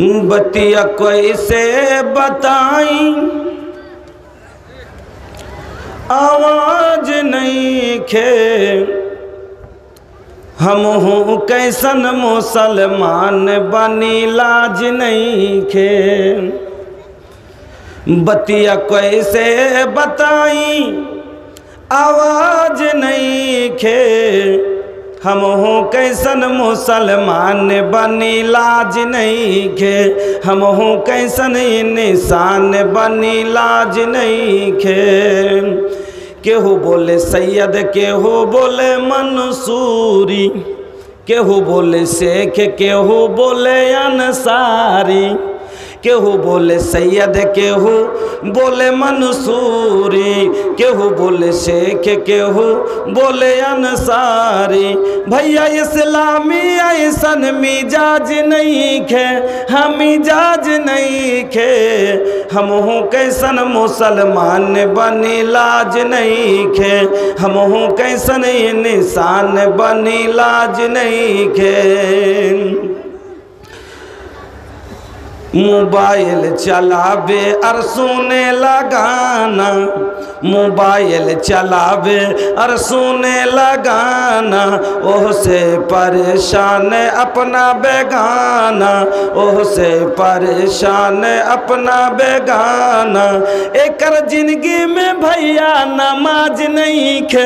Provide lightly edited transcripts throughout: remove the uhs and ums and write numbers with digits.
बतिया कैसे बताई आवाज नहीं खे हम हूँ कैसन मुसलमान बनी लाज नहीं खे बतिया कैसे बताई आवाज नहीं खे हम हूँ कैसन मुसलमान बनी लाज नहीं खे हम हूँ कैसन निशान बनी लाज नहीं खे केहू बोले सैयद केहू बोले मंसूरी केहू बोले शेख केहू बोले अंसारी केहू बोले सैयद केहू बोले मंसूरी केहू बोले शेख केहू बोले अंसारी भैया इस्लामी ऐसन मिजाज नहीं खे हम मिजाज नहीं खे हम हूँ कैसन मुसलमान बनी लाज नहीं खे हम हूँ कैसन निशान बनी लाज नहीं खे मोबाइल चलावे और सुने लगाना मोबाइल चलावे और सुने लगाना ओह से परेशान अपना बेगाना ओह से परेशान अपना बेगाना एकर जिंदगी में भैया नमाज नहीं खे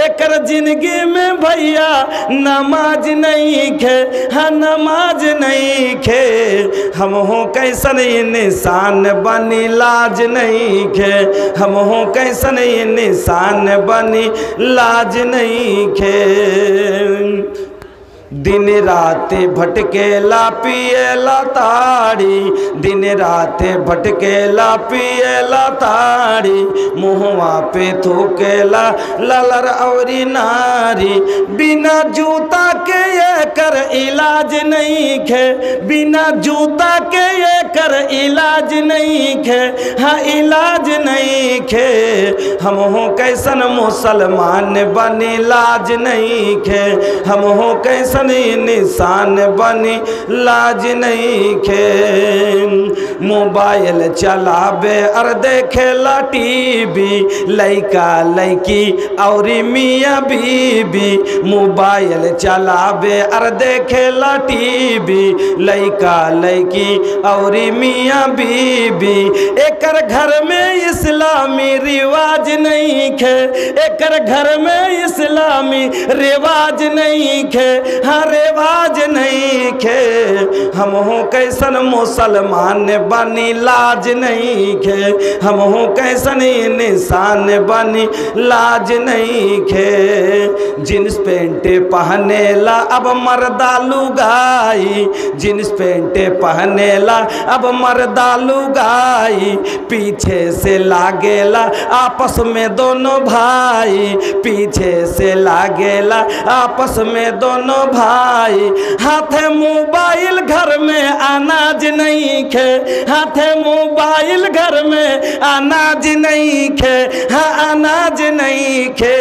एकर जिंदगी में भैया नमाज नहीं खे हाँ नमाज नहीं खे हम हो कैसन निशान बनी लाज नहीं खे हम हो कैसन निशान बनी लाज नहीं खे दिन रात भटकेला पिएला ताड़ी दिन रात भटकेला पिएला ताड़ी मुहवा पे थूकेला ललर औरी नारी बिना जूता के ये कर इलाज नहीं खे बिना जूता के ये कर इलाज नहीं खे हाँ इलाज नहीं खे हम हो कैसन मुसलमान बनी लाज नहीं खे हम हो कैसन निशान बनी लाज नहीं खे मोबाइल चलावे और देखेला टीवी लइका लइकी और मियाँ बीबी मोबाइल चलावे और देखेला टीवी लइका लइकी और मियाँ बीबी एकर घर में इस्लामी रिवाज नहीं खे एकर घर में इस्लामी रिवाज नहीं खे हाँ रिवाज नहीं खे हम हो कैसन मुसलमान बनी लाज नहीं खे हम हो कैसन निशान बनी लाज नहीं खे जींस पेंट पहने ला अब मर्दा लुगाई जींस पेंट पहने ला अब मर्दा लुगाई पीछे से लागेला आपस में दोनों भाई पीछे से लागेला आपस में दोनों भाई हाथे मोबाइल घर में अनाज नहीं खे हाथे मोबाइल घर में अनाज नहीं खे हाँ अनाज नहीं खे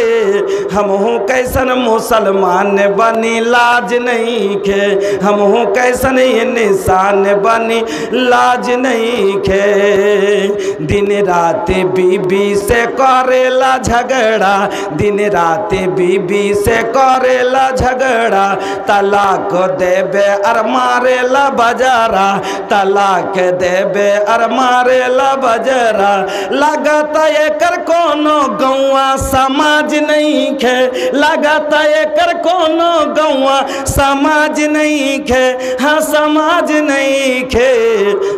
हम हूँ कैसन मुसलमान बनी लाज नहीं खे हम हूँ कैसन निशान बनी लाज नहीं खे दिन रात बीबी से करेला झगड़ा दिन रात बीबी से करेला झगड़ा तलाक देबे और मारेला बजारा तलाक देबे और मारेला बजारा लागत एकर कोनो गौवा समाज नहीं खे लागत एकर कोनो गौवा समाज नहीं खे हाँ समाज नहीं खे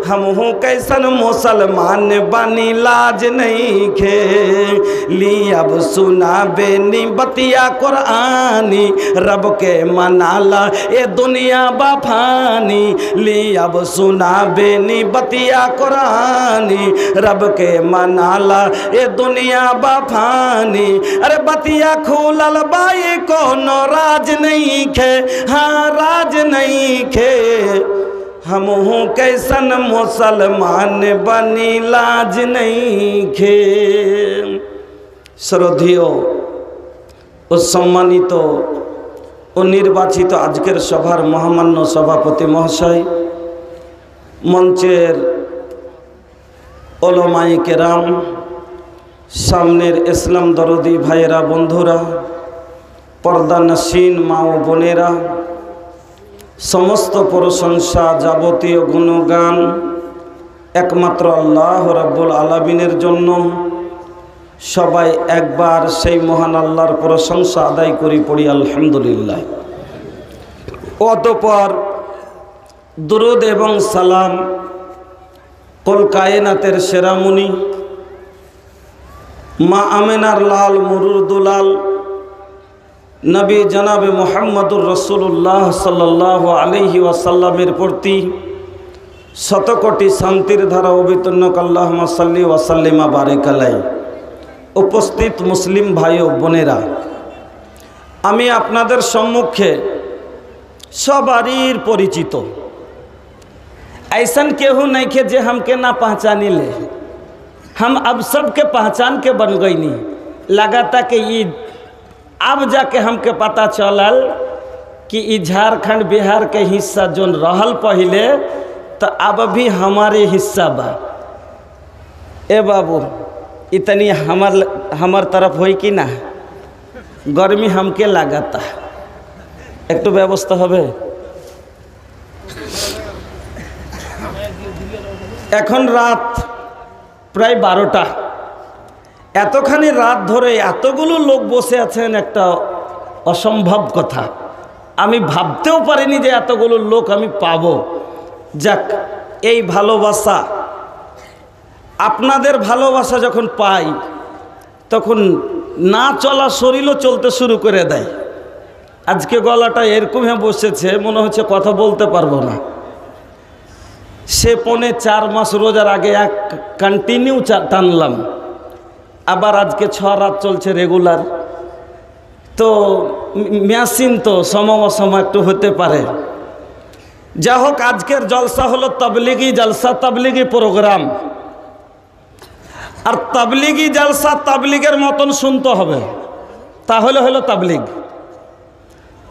हम हूँ कैसन मुसलमान बनी लाज नहीं खे ली अब सुना बेनी बतिया कुरानी रब के मनाला ये दुनिया बफानी ली अब सुना बेनी बतिया कुरानी रब के मनाला ये दुनिया बफानी अरे बतिया खुलल बाई कोनो राज नहीं खे हाँ राज नहीं खे हम हूँ कैसन मुसलमान बनी लाज नहीं खे श्रद्धेय ও সম্মানিত ও নির্বাচিত আজকের সভার মহামান্য সভাপতি মহাশয় মঞ্চের ওলামায়ে কেরাম, সামনের ইসলাম দরদি ভাইয়েরা, বন্ধুরা, পর্দানশীন মা ও বোনেরা, সমস্ত প্রশংসা যাবতীয় গুণগান একমাত্র আল্লাহ রাব্বুল আলামিনের জন্য। সবাই একবার সেই মহান আল্লাহর প্রশংসা আদায় করি, পড়ি আলহামদুলিল্লাহ। অতঃপর দুরুদ এবং সালাম কুল কায়নাতের সেরামুনি মা আমেনার লাল মুরুর দুলাল নবী জনাবে মুহাম্মদুর রাসূলুল্লাহ সাল্লাল্লাহু আলাইহি ওয়াসাল্লামের প্রতি শতকোটি শান্তির ধারা অবিতর্ণ আল্লাহুম্মা সাল্লি ওয়া সাল্লিমা বারিক আলাইহি। উপস্থিত মুসলিম ভাই ও বোনেরা, আমি আপনাদের সম্মুখে সবারই পরিচিত, ऐसन केहू नहीं के जे हमके ना पहचानी ले। हम अब सबके पहचान के बन गई नहीं। लगाता कि ये अब जाके हमके पता चलल कि ये झारखंड बिहार के हिस्सा जोन रहल पहले, तो अब भी हमारे हिस्सा बा। ए बाबू, इतनी हमार तरफ होई कि ना, गर्मी हमके लागता, एक तो व्यवस्था हबे। এখন রাত প্রায় 12টা। এতখানি রাত ধরে এতগুলো লোক বসে আছেন, একটা অসম্ভব কথা। আমি ভাবতেও পারিনি যে এতগুলো লোক আমি পাবো। যাক, এই ভালোবাসা, আপনাদের ভালোবাসা যখন পাই তখন না চলা শরীরও চলতে শুরু করে দেয়। আজকে গলাটা এরকম হয়ে বসেছে, মনে হচ্ছে কথা বলতে পারবো না। সে 4.5 মাস রোজার আগে এক কন্টিনিউ টানলাম, আবার আজকে 6 রাত চলছে রেগুলার। তো মেশিন তো সময় অসময় একটু হতে পারে। যা হোক, আজকের জলসা হলো তাবলিগি জলসা, তাবলিগি প্রোগ্রাম। আর তাবলিগি জলসা তাবলিগের মতন শুনতে হবে, তাহলে হলো তাবলিগ।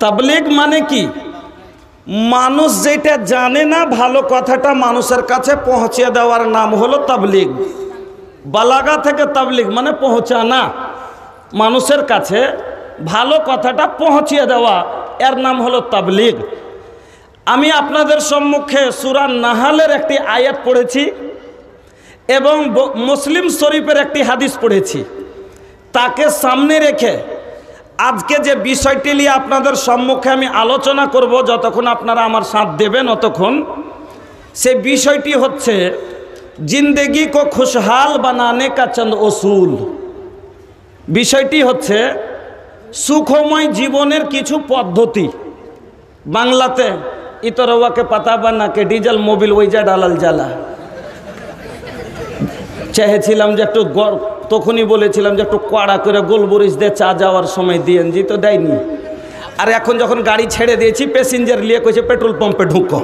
তাবলিগ মানে কি? মানুষ যেটা জানে না ভালো কথাটা মানুষের কাছে পৌঁছে দেওয়ার নাম হলো তাবলিগ। বালাগা থেকে তাবলিগ মানে পৌঁছানা, মানুষের কাছে ভালো কথাটা পৌঁছিয়ে দেওয়া, এর নাম হলো তাবলিগ। আমি আপনাদের সম্মুখে সূরা নাহালের একটি আয়াত পড়েছি এবং মুসলিম শরীফের একটি হাদিস পড়েছি। তাকে সামনে রেখে আজকে যে বিষয়টি নিয়ে আপনাদের সম্মুখে আমি আলোচনা করব, যতক্ষণ আপনারা আমার সাথ দেবেন অতক্ষণ, সে বিষয়টি হচ্ছে জিন্দেগি কো খুশহাল বানানে কা চন্দ উসুল। বিষয়টি হচ্ছে সুখময় জীবনের কিছু পদ্ধতি। বাংলাতে ইতরওয়াকে পাতা বানা কে ডিজেল মোবিল ওইজা ডালাল জ্বালা। চেয়েছিলাম যে একটু, তখনই বলেছিলাম যে একটু কড়া করে গোলমরিচ দিয়ে চা যাওয়ার সময় দিয়েন, জি তো দেয়নি। আর এখন যখন গাড়ি ছেড়ে দিয়েছি, প্যাসেঞ্জার নিয়ে কইছে পেট্রোল পাম্পে ঢুকো।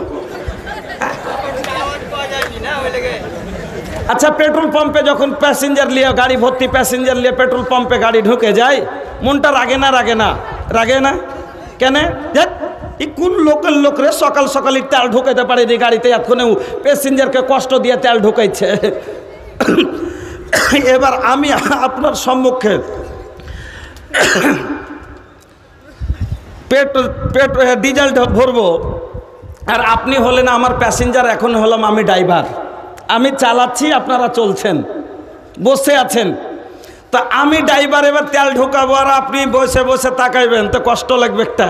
আচ্ছা, পেট্রোল পাম্পে যখন প্যাসেঞ্জার নিয়ে, গাড়ি ভর্তি প্যাসেঞ্জার নিয়ে পেট্রোল পাম্পে গাড়ি ঢুকে যায়, মনটা রাগে না? রাগে না? রাগে না কেন? এই কোন লোকের লোকরে সকাল সকালই তেল ঢুকাইতে পারে যে গাড়িতে, এতক্ষণে প্যাসেঞ্জারকে কষ্ট দিয়ে তেল ঢুকাইছে। এবার আমি আপনার সম্মুখে ডিজেল ভরবো, আর আপনি হলেন আমার প্যাসেঞ্জার, এখন হলাম আমি ড্রাইভার। আমি চালাচ্ছি, আপনারা চলছেন, বসে আছেন। তা আমি ড্রাইভার, এবার তেল ঢোকাবো আর আপনি বসে বসে তাকাইবেন, তো কষ্ট লাগবে একটা।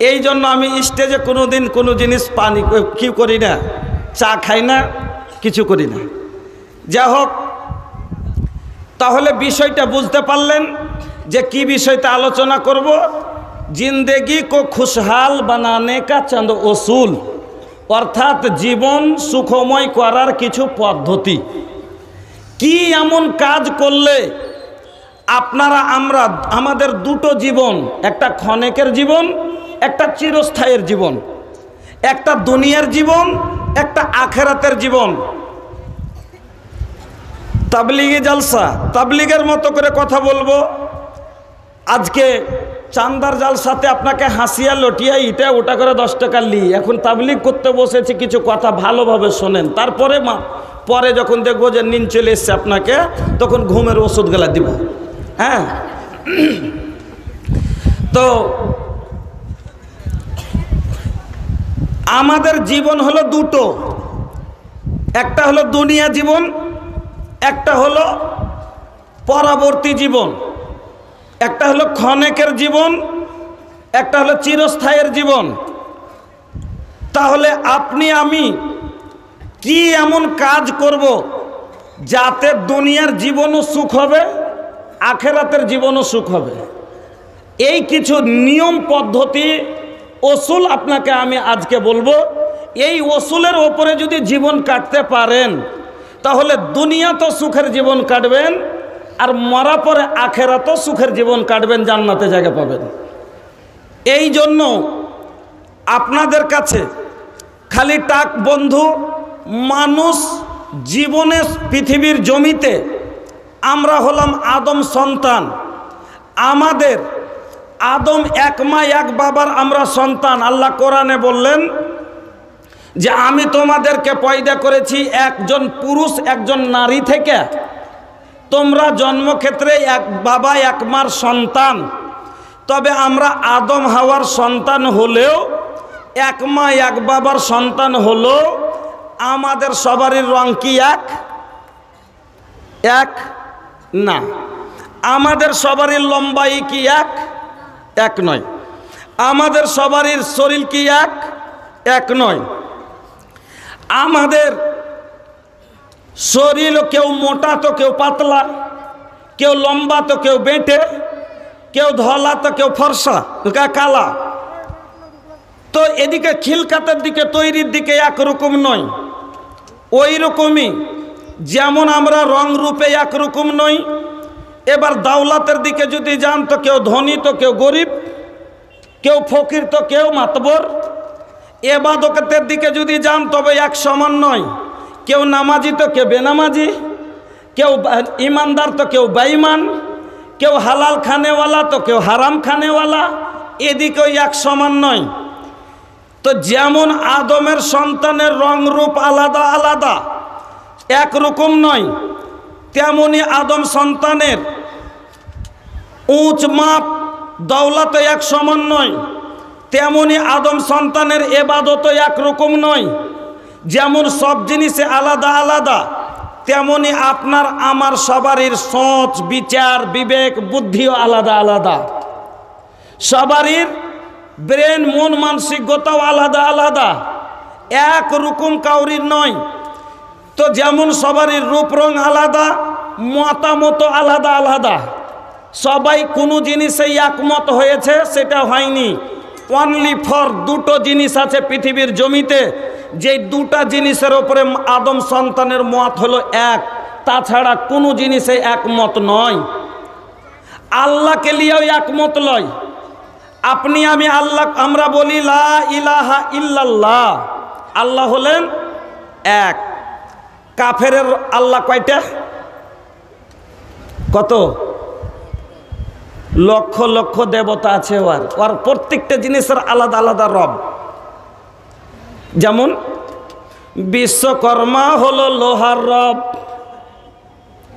এই জন্য আমি স্টেজে কোনো দিন কোনো জিনিস পানি কি করি না, চা খাই না, কিছু করি না। যা হোক, তাহলে বিষয়টা বুঝতে পারলেন যে কি বিষয়টা আলোচনা করব। জিন্দেগি কো খুশহাল বানানে কা চন্দ উসুল, অর্থাৎ জীবন সুখময় করার কিছু পদ্ধতি। কি এমন কাজ করলে আপনারা আমরা আমাদের দুটো জীবন, একটা ক্ষণিকের জীবন, একটা চিরস্থায়ীর জীবন, একটা দুনিয়ার জীবন, একটা আখেরাতের জীবন। তাবলিগি জলসা, তাবলিগের মতো করে কথা বলবো। আজকে চান্দার জাল সাথে আপনাকে হাসিয়া লটিয়া ইটা ওটা করে 10 টাকা লি। এখন তাবলিগ করতে বসেছি, কিছু কথা ভালোভাবে শোনেন, তারপরে পরে যখন দেখবো যে নিন চলে এসছে আপনাকে, তখন ঘুমের ওষুধ গেলা দিব। হ্যাঁ, তো আমাদের জীবন হলো দুটো, একটা হলো দুনিয়া জীবন, একটা হলো পরবর্তী জীবন। একটা হলো ক্ষণিকের জীবন, একটা হলো চিরস্থায়ীর জীবন। তাহলে আপনি আমি কি এমন কাজ করব যাতে দুনিয়ার জীবনও সুখ হবে, আখেরাতের জীবনও সুখ হবে? এই কিছু নিয়ম পদ্ধতি ওসুল আপনাকে আমি আজকে বলবো। এই ওসুলের ওপরে যদি জীবন কাটতে পারেন, তাহলে দুনিয়া তো সুখের জীবন কাটবেন, আর মরা পরে আখেরাতও সুখের জীবন কাটবেন, জান্নাতে জায়গা পাবেন। এই জন্য আপনাদের কাছে খালি টাক বন্ধু, মানুষ জীবনে পৃথিবীর জমিতে আমরা হলাম আদম সন্তান। আমাদের আদম এক মা এক বাবার আমরা সন্তান। আল্লাহ কোরআনে বললেন যে আমি তোমাদেরকে পয়দা করেছি একজন পুরুষ একজন নারী থেকে, তোমরা জন্মক্ষেত্রে এক বাবা এক মার সন্তান। তবে আমরা আদম হাওয়ার সন্তান হলেও, এক মা এক বাবার সন্তান হলেও আমাদের সবারই রং কি এক? এক না। আমাদের সবারই লম্বাই কি এক? এক নয়। আমাদের সবারই শরীর কি এক? এক নয়। আমাদের শরীর কেউ মোটা তো কেউ পাতলা, কেউ লম্বা তো কেউ বেঁটে, কেউ ধলা তো কেউ ফর্সা কালা। তো এদিকে খিলকাতের দিকে তৈরির দিকে একরকম নয়। ওই রকমই যেমন আমরা রং রূপে একরকম নই। এবার দাওলাতের দিকে যদি যান তো কেউ ধনী তো কেউ গরিব, কেউ ফকির তো কেউ মাতবর। এবাদতের দিকে যদি যান তবে এক সমান নয়। কেউ নামাজি তো কেউ বেনামাজি, কেউ ইমানদার তো কেউ বেঈমান, কেউ হালাল খানেওয়ালা তো কেউ হারাম খানেওয়ালা, এদিকেও এক সমান নয়। তো যেমন আদমের সন্তানের রং রূপ আলাদা আলাদা, একরকম নয়, তেমনি আদম সন্তানের উঁচ মাপ দৌলত এক সমান নয়, তেমনি আদম সন্তানের এবাদত একরকম নয়। যেমন সব জিনিসে আলাদা আলাদা, তেমনি আপনার আমার সবারই সোচ বিচার বিবেক বুদ্ধিও আলাদা আলাদা। সবারই ব্রেন মন মানসিকতাও আলাদা আলাদা, এক রকম কাউরির নয়। তো যেমন সবারই রূপ রং আলাদা, মতামত আলাদা আলাদা। সবাই কোনো জিনিসে একমত হয়েছে সেটা হয়নি। অনলি ফর দুটো জিনিস আছে পৃথিবীর জমিতে, যে দুটা জিনিসের ওপরে আদম সন্তানের মত হলো এক, তাছাড়া কোনো জিনিসে একমত নয়। আল্লাহকে নিয়েও একমত নয়। আপনি আমি আল্লাহ, আমরা বলি লা ইলাহা ইল্লাল্লাহ, আল্লাহ হলেন এক। কাফেরের আল্লাহ কয়টা? কত? লক্ষ লক্ষ দেবতা আছে। ওর প্রত্যেকটা জিনিসের আলাদা আলাদা রব। যেমন বিশ্বকর্মা হলো লোহার রব।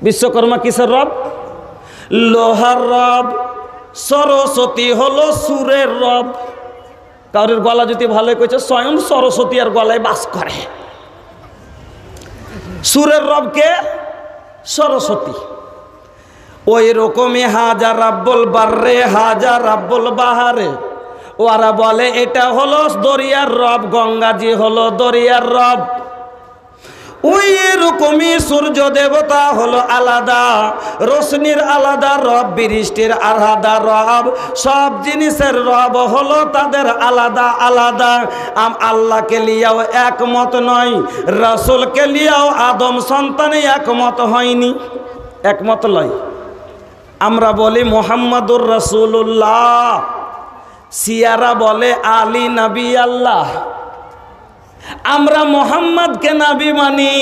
বিশ্বকর্মা কিসের রব? লোহার রব। সরস্বতী হলো সুরের রব। কারোর গলা যদি ভালো কইছে, স্বয়ং সরস্বতী আর গলায় বাস করে। সুরের রবকে সরস্বতী। ওই রকমই হাজার রাব্বুল বাররে হাজার রাব্বুল বাহারে, ওরা বলে এটা হলো দরিয়ার রব, গঙ্গাজি হলো দরিয়ার রব। ওই রকমই সূর্য দেবতা হলো আলাদা, রোশনির আলাদা রব, বৃষ্টির আলাদা রব, সব জিনিসের রব হলো তাদের আলাদা আলাদা। আল্লাহকে লিয়াও একমত নয়, রাসূলকে লিয়াও আদম সন্তানে একমত হয়নি, একমত লয়। আমরা বলি মুহাম্মাদুর রাসূলুল্লাহ, শিয়ারা বলে আলী নবী আল্লাহ। আমরা মোহাম্মদকে নবী মানি,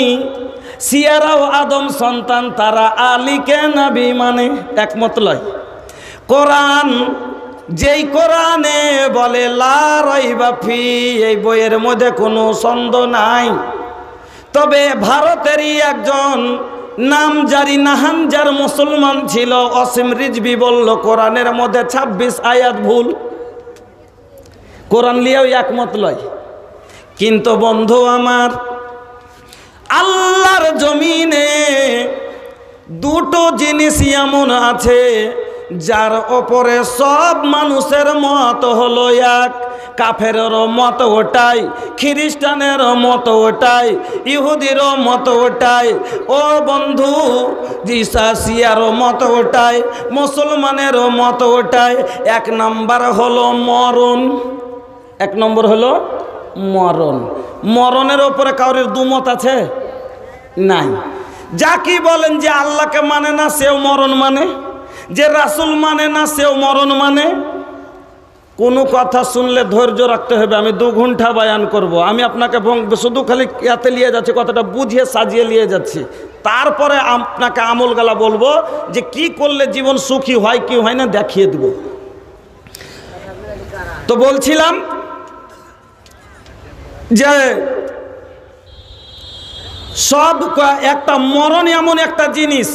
শিয়ারাও আদম সন্তান, তারা আলীকে নবী মানে, একমত লয়। কোরআন যেই কোরআনে বলে লা রাইবা ফি, এই বইয়ের মধ্যে কোনো সন্দেহ নাই। তবে ভারতেরই একজন নামজারি নাহানজার মুসলমান ছিল অসীম রিজভী, বলল কোরআনের মধ্যে 26 আয়াত ভুল। কোরআন লিয়েও একমত লয়। কিন্তু বন্ধু আমার, আল্লাহর জমিনে দুটো জিনিস এমন আছে যার ওপরে সব মানুষের মত হলো এক। কাফেরেরও মত ওটাই, খ্রিস্টানেরও মত ওটাই, ইহুদিরও মত ওটাই, ও বন্ধু জিসাসিয়ারও মত ওটাই, মুসলমানেরও মত ওটাই। এক নম্বর হলো মরণ। এক নম্বর হলো মরণ। মরণের ওপরে কাউরের দুমত আছে? নাই। যা কি বলেন যে আল্লাহকে মানে না সেও মরণ মানে, যে রাসূল মানে না সেও মরণ মানে। কোনো কথা শুনলে ধৈর্য রাখতে হবে। আমি 2 ঘন্টা বয়ান করব। আমি আপনাকে শুধু খালি ইয়াতে নিয়ে যাচ্ছি, কথাটা বুঝিয়ে সাজিয়ে নিয়ে যাচ্ছি। তারপরে আপনাকে আমলগালা বলবো যে কি করলে জীবন সুখী হয় কি হয় না দেখিয়ে দেব। তো বলছিলাম যে সব একটা মরণ এমন একটা জিনিস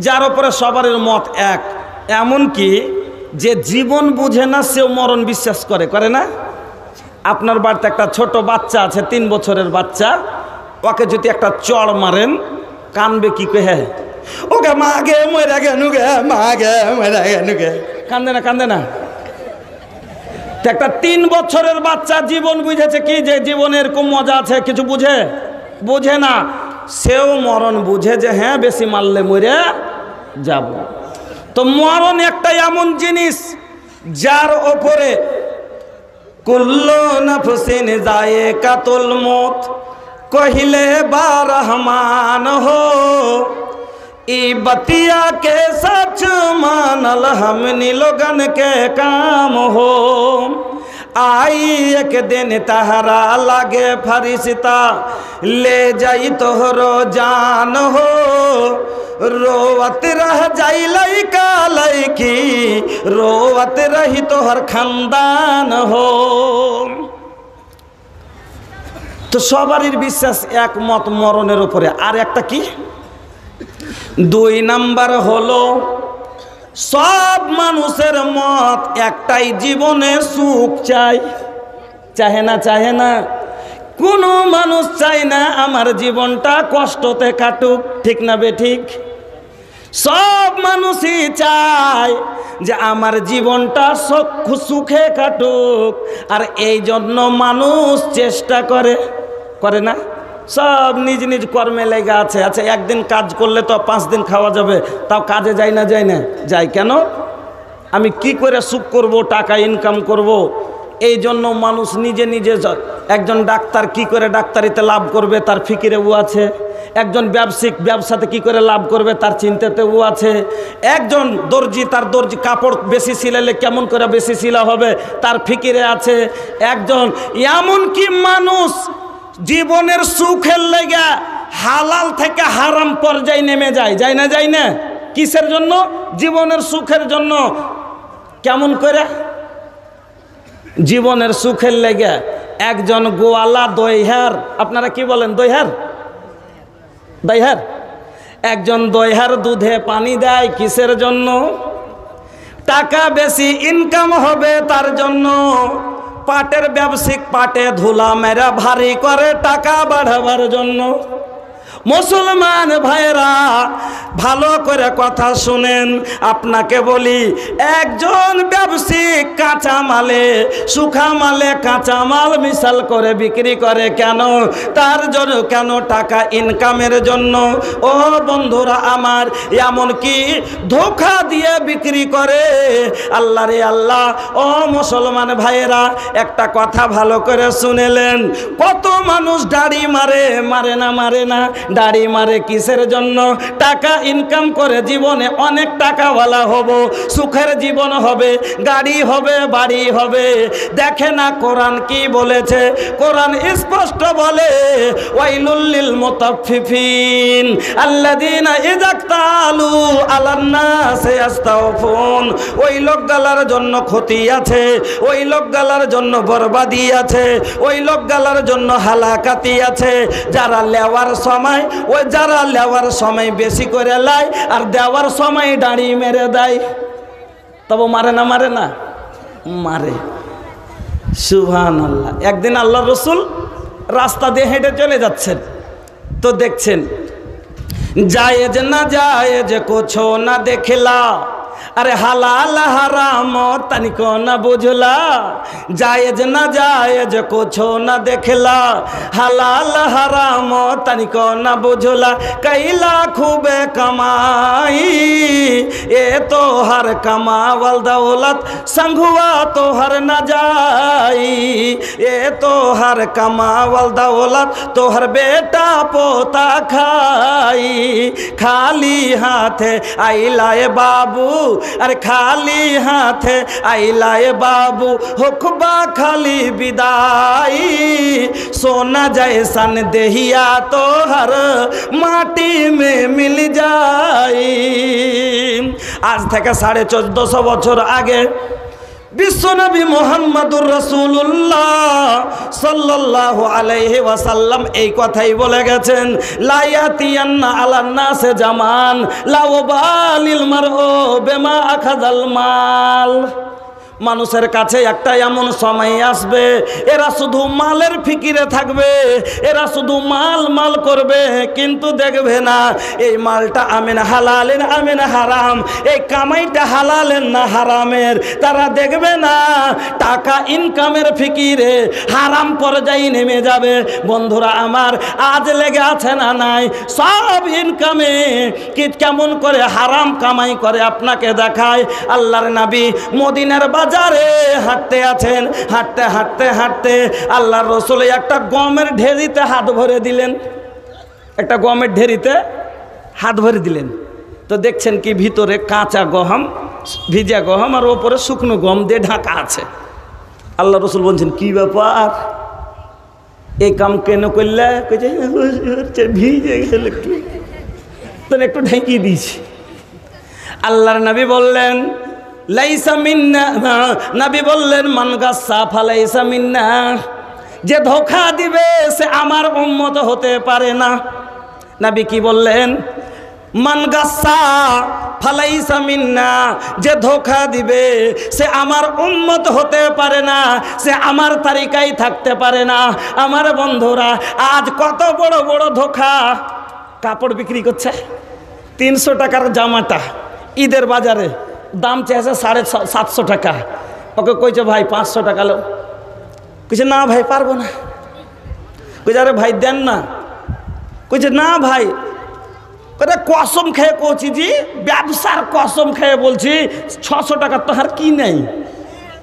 যার উপরে সবার মত এক। এমন কি যে জীবন বুঝে না সেও মরণ বিশ্বাস করে, করে না? আপনার বাড়িতে একটা ছোট বাচ্চা আছে, 3 বছরের বাচ্চা, ওকে যদি একটা চড় মারেন কানবে কি কহে? ওকে মা গে মরে গেনু গে, মা গে মরে গেনু গে, কান্দে না? কান্দে না? একটা 3 বছরের বাচ্চা জীবন বুঝেছে কি যে জীবনের খুব মজা আছে, কিছু বুঝে? বুঝে না। সেও মরণ বুঝে যে হ্যাঁ বেশি মারলে মরে যাব। তো মরণ একটা এমন জিনিস যার ওপরে কুল্লু নফসিন যায়েকাতুল মউত কहिले বা রহমান হো, ई बतिया के सच मानल हमनी लोगन के काम हो। आई एक दिन तहरा लागे फरिश्ता ले जाई तोहरो जान हो, रोवत रह जाई लइका लइकी, रोवत रही तोहर खानदान हो। तो सबारই বিশ্বাস একমত মরণের উপরে। আর একটা কি 2 নাম্বার হলো সব মানুষের মত একটাই, জীবনে সুখ চাই। চাহে না? চাহে না? কোনো মানুষ চায় না আমার জীবনটা কষ্টতে কাটুক, ঠিক না বেঠিক? সব মানুষই চায় যে আমার জীবনটা সুখে কাটুক। আর এই জন্য মানুষ চেষ্টা করে, করে না? সব নিজ নিজ কর্মে লেগে আছে। আচ্ছা একদিন কাজ করলে তো 5 দিন খাওয়া যাবে, তাও কাজে যায় না? যায় না? যায়। কেন? আমি কি করে সুখ করব, টাকা ইনকাম করব, এই জন্য মানুষ নিজে নিজে। একজন ডাক্তার কি করে ডাক্তারিতে লাভ করবে তার ফিকিরে ও আছে। একজন ব্যবসায়িক ব্যবসাতে কি করে লাভ করবে তার চিন্তাতে ও আছে। একজন দর্জি তার দর্জি কাপড় বেশি সিলালে কেমন করে বেশি সিলা হবে তার ফিকিরে আছে। একজন এমনকি মানুষ জীবনের সুখের লেগে হালাল থেকে হারাম পর্যায়ে নেমে যায়। যায় না? যায় না? কিসের জন্য? জীবনের সুখের জন্য। কেমন করে? জীবনের সুখের লেগে একজন গোয়ালা দইহার, আপনারা কি বলেন? দইহার? দইহার? একজন দইহার দুধে পানি দেয় কিসের জন্য? টাকা বেশি ইনকাম হবে তার জন্য। পাটের ব্যবসায়িক পাটে ধুলা মেরা ভারী করে টাকা বাড়াবার জন্য। মুসলমান ভাইরা ভালো করে কথা শুনেন, আপনাকে বলি একজন ব্যবসায়িক কাঁচা মালে শুখা মালে কাঁচা মাল মিশাল করে বিক্রি করে কেন? তার জন্য। কেন? টাকা ইনকামের জন্য। ও বন্ধুরা আমার, এমন কি ধোঁকা দিয়ে বিক্রি করে। আল্লাহ রে আল্লাহ। ও মুসলমান ভাইয়েরা একটা কথা ভালো করে শুনেলেন, কত মানুষ দাড়ি মারে, মারে না? মারে না? দাড়ি মারে কিসের জন্য? টাকা ইনকাম করে জীবনে অনেক টাকাওয়ালা হব, সুখের জীবন হবে, গাড়ি হবে, বাড়ি হবে। দেখে না কোরআন কি বলেছে? কোরআন স্পষ্ট বলে ওয়াইলুল লিল মুতাফফিফিন আল্লাযীনা ইযা ক্তালু আলান নাসি ইস্তাওফুন। ওই লোকগুলোর জন্য ক্ষতি আছে, ওই লোকগুলোর জন্য বরবাদি আছে, ওই লোকগুলোর জন্য হালাকাতি আছে, যারা লেওয়ার সময় বেশি করে লাই আর দেওয়ার সময় দাড়ি মেরে দেয়। তবে মারে না? মারে না? মারে। সুবহানাল্লাহ। একদিন আল্লাহ রসুল রাস্তা দিয়ে হেঁটে চলে যাচ্ছেন, তো দেখছেন জায়েজ না জায়েজ কুছো না দেখলা, अरे हलाल हराम तनिको न बुझला, जायज न जायज कुछो न देखला, हलाल हराम तनिको न बुझला, कैला खूबे कमाई ये तो हर कमावल दौलत संगुआ तो हर न जाई, ये तो हर कमावल दौलत तो हर बेटा पोता खाई, खाली हाथे आइलाए बाबू, अरे खाली हाथे आइलाए बाबू, हुक्बा खाली विदाई, सोना जैसन देहिया तो हर माटी में मिल जाई। आज থেকে 1450 বছর আগে বিশ্বনবী মুহাম্মদুর রাসূলুল্লাহ সাল্লাল্লাহু আলাইহি ওয়াসাল্লাম এই কথাই বলে গেছেন, লা ইয়াতিয়ান্না আলান নাসে জামান লা ওয়াবালিল মারউ বিমা আখাযাল মাল। মানুষের কাছে একটা এমন সময় আসবে এরা শুধু মালের ফিকিরে থাকবে, এরা শুধু মাল মাল করবে, কিন্তু দেখবে না এই মালটা আমিন হালালের আমিন হারাম, এই কামাইটা হালালের না হারামের। তারা দেখবে না, টাকা ইনকামের ফিকিরে হারাম পর্যায়ে নেমে যাবে। বন্ধুরা আমার, আজ লেগে আছে না নাই সব ইনকামে কি কেমন করে হারাম কামাই করে আপনাকে দেখায়। আল্লাহর নবী মদিনার বাজারে হাঁটতে আছেন, হাঁটতে হাঁটতে হাঁটতে আল্লাহর রসুল একটা গমের ঢেরিতে হাত ভরে দিলেন, একটা গমের ঢেরিতে হাত ভরে দিলেন। তো দেখছেন কি ভিতরে কাঁচা গম, ভিজা গম আর ওপরে শুকনো গম দিয়ে ঢাকা আছে। আল্লাহ রসুল বলছেন কি ব্যাপার, এই কাম কেন করলে? ভিজে গেল একটু ঢেঁকিয়ে দিয়েছি। আল্লাহর নবী বললেন লাইসা মিন্না, নবী বললেন মান গাসসা ফালাইসা মিন্না, যে ধোঁকা দিবে সে আমার উম্মত হতে পারে না। নবী কি বললেন? মান গাসসা ফালাইসা মিন্না, যে ধোঁকা দিবে সে আমার উম্মত হতে পারে না, সে আমার তালিকায় থাকতে পারে না। আমার বন্ধুরা, আজ কত বড় বড় ধোঁকা। কাপড় বিক্রি করছে 300 টাকার জামাটা ঈদের বাজারে দাম চেয়েছে 750 টাকা। ওকে কইছে ভাই 500 টাকা লো। কইছে না ভাই পারবো না। কইছে আরে ভাই দেন না। কইছে না ভাই, কইছে কসম খেয়ে কইছি জি, ব্যবসার কসম খেয়ে বলছি 600 টাকা তো আর কি নেই।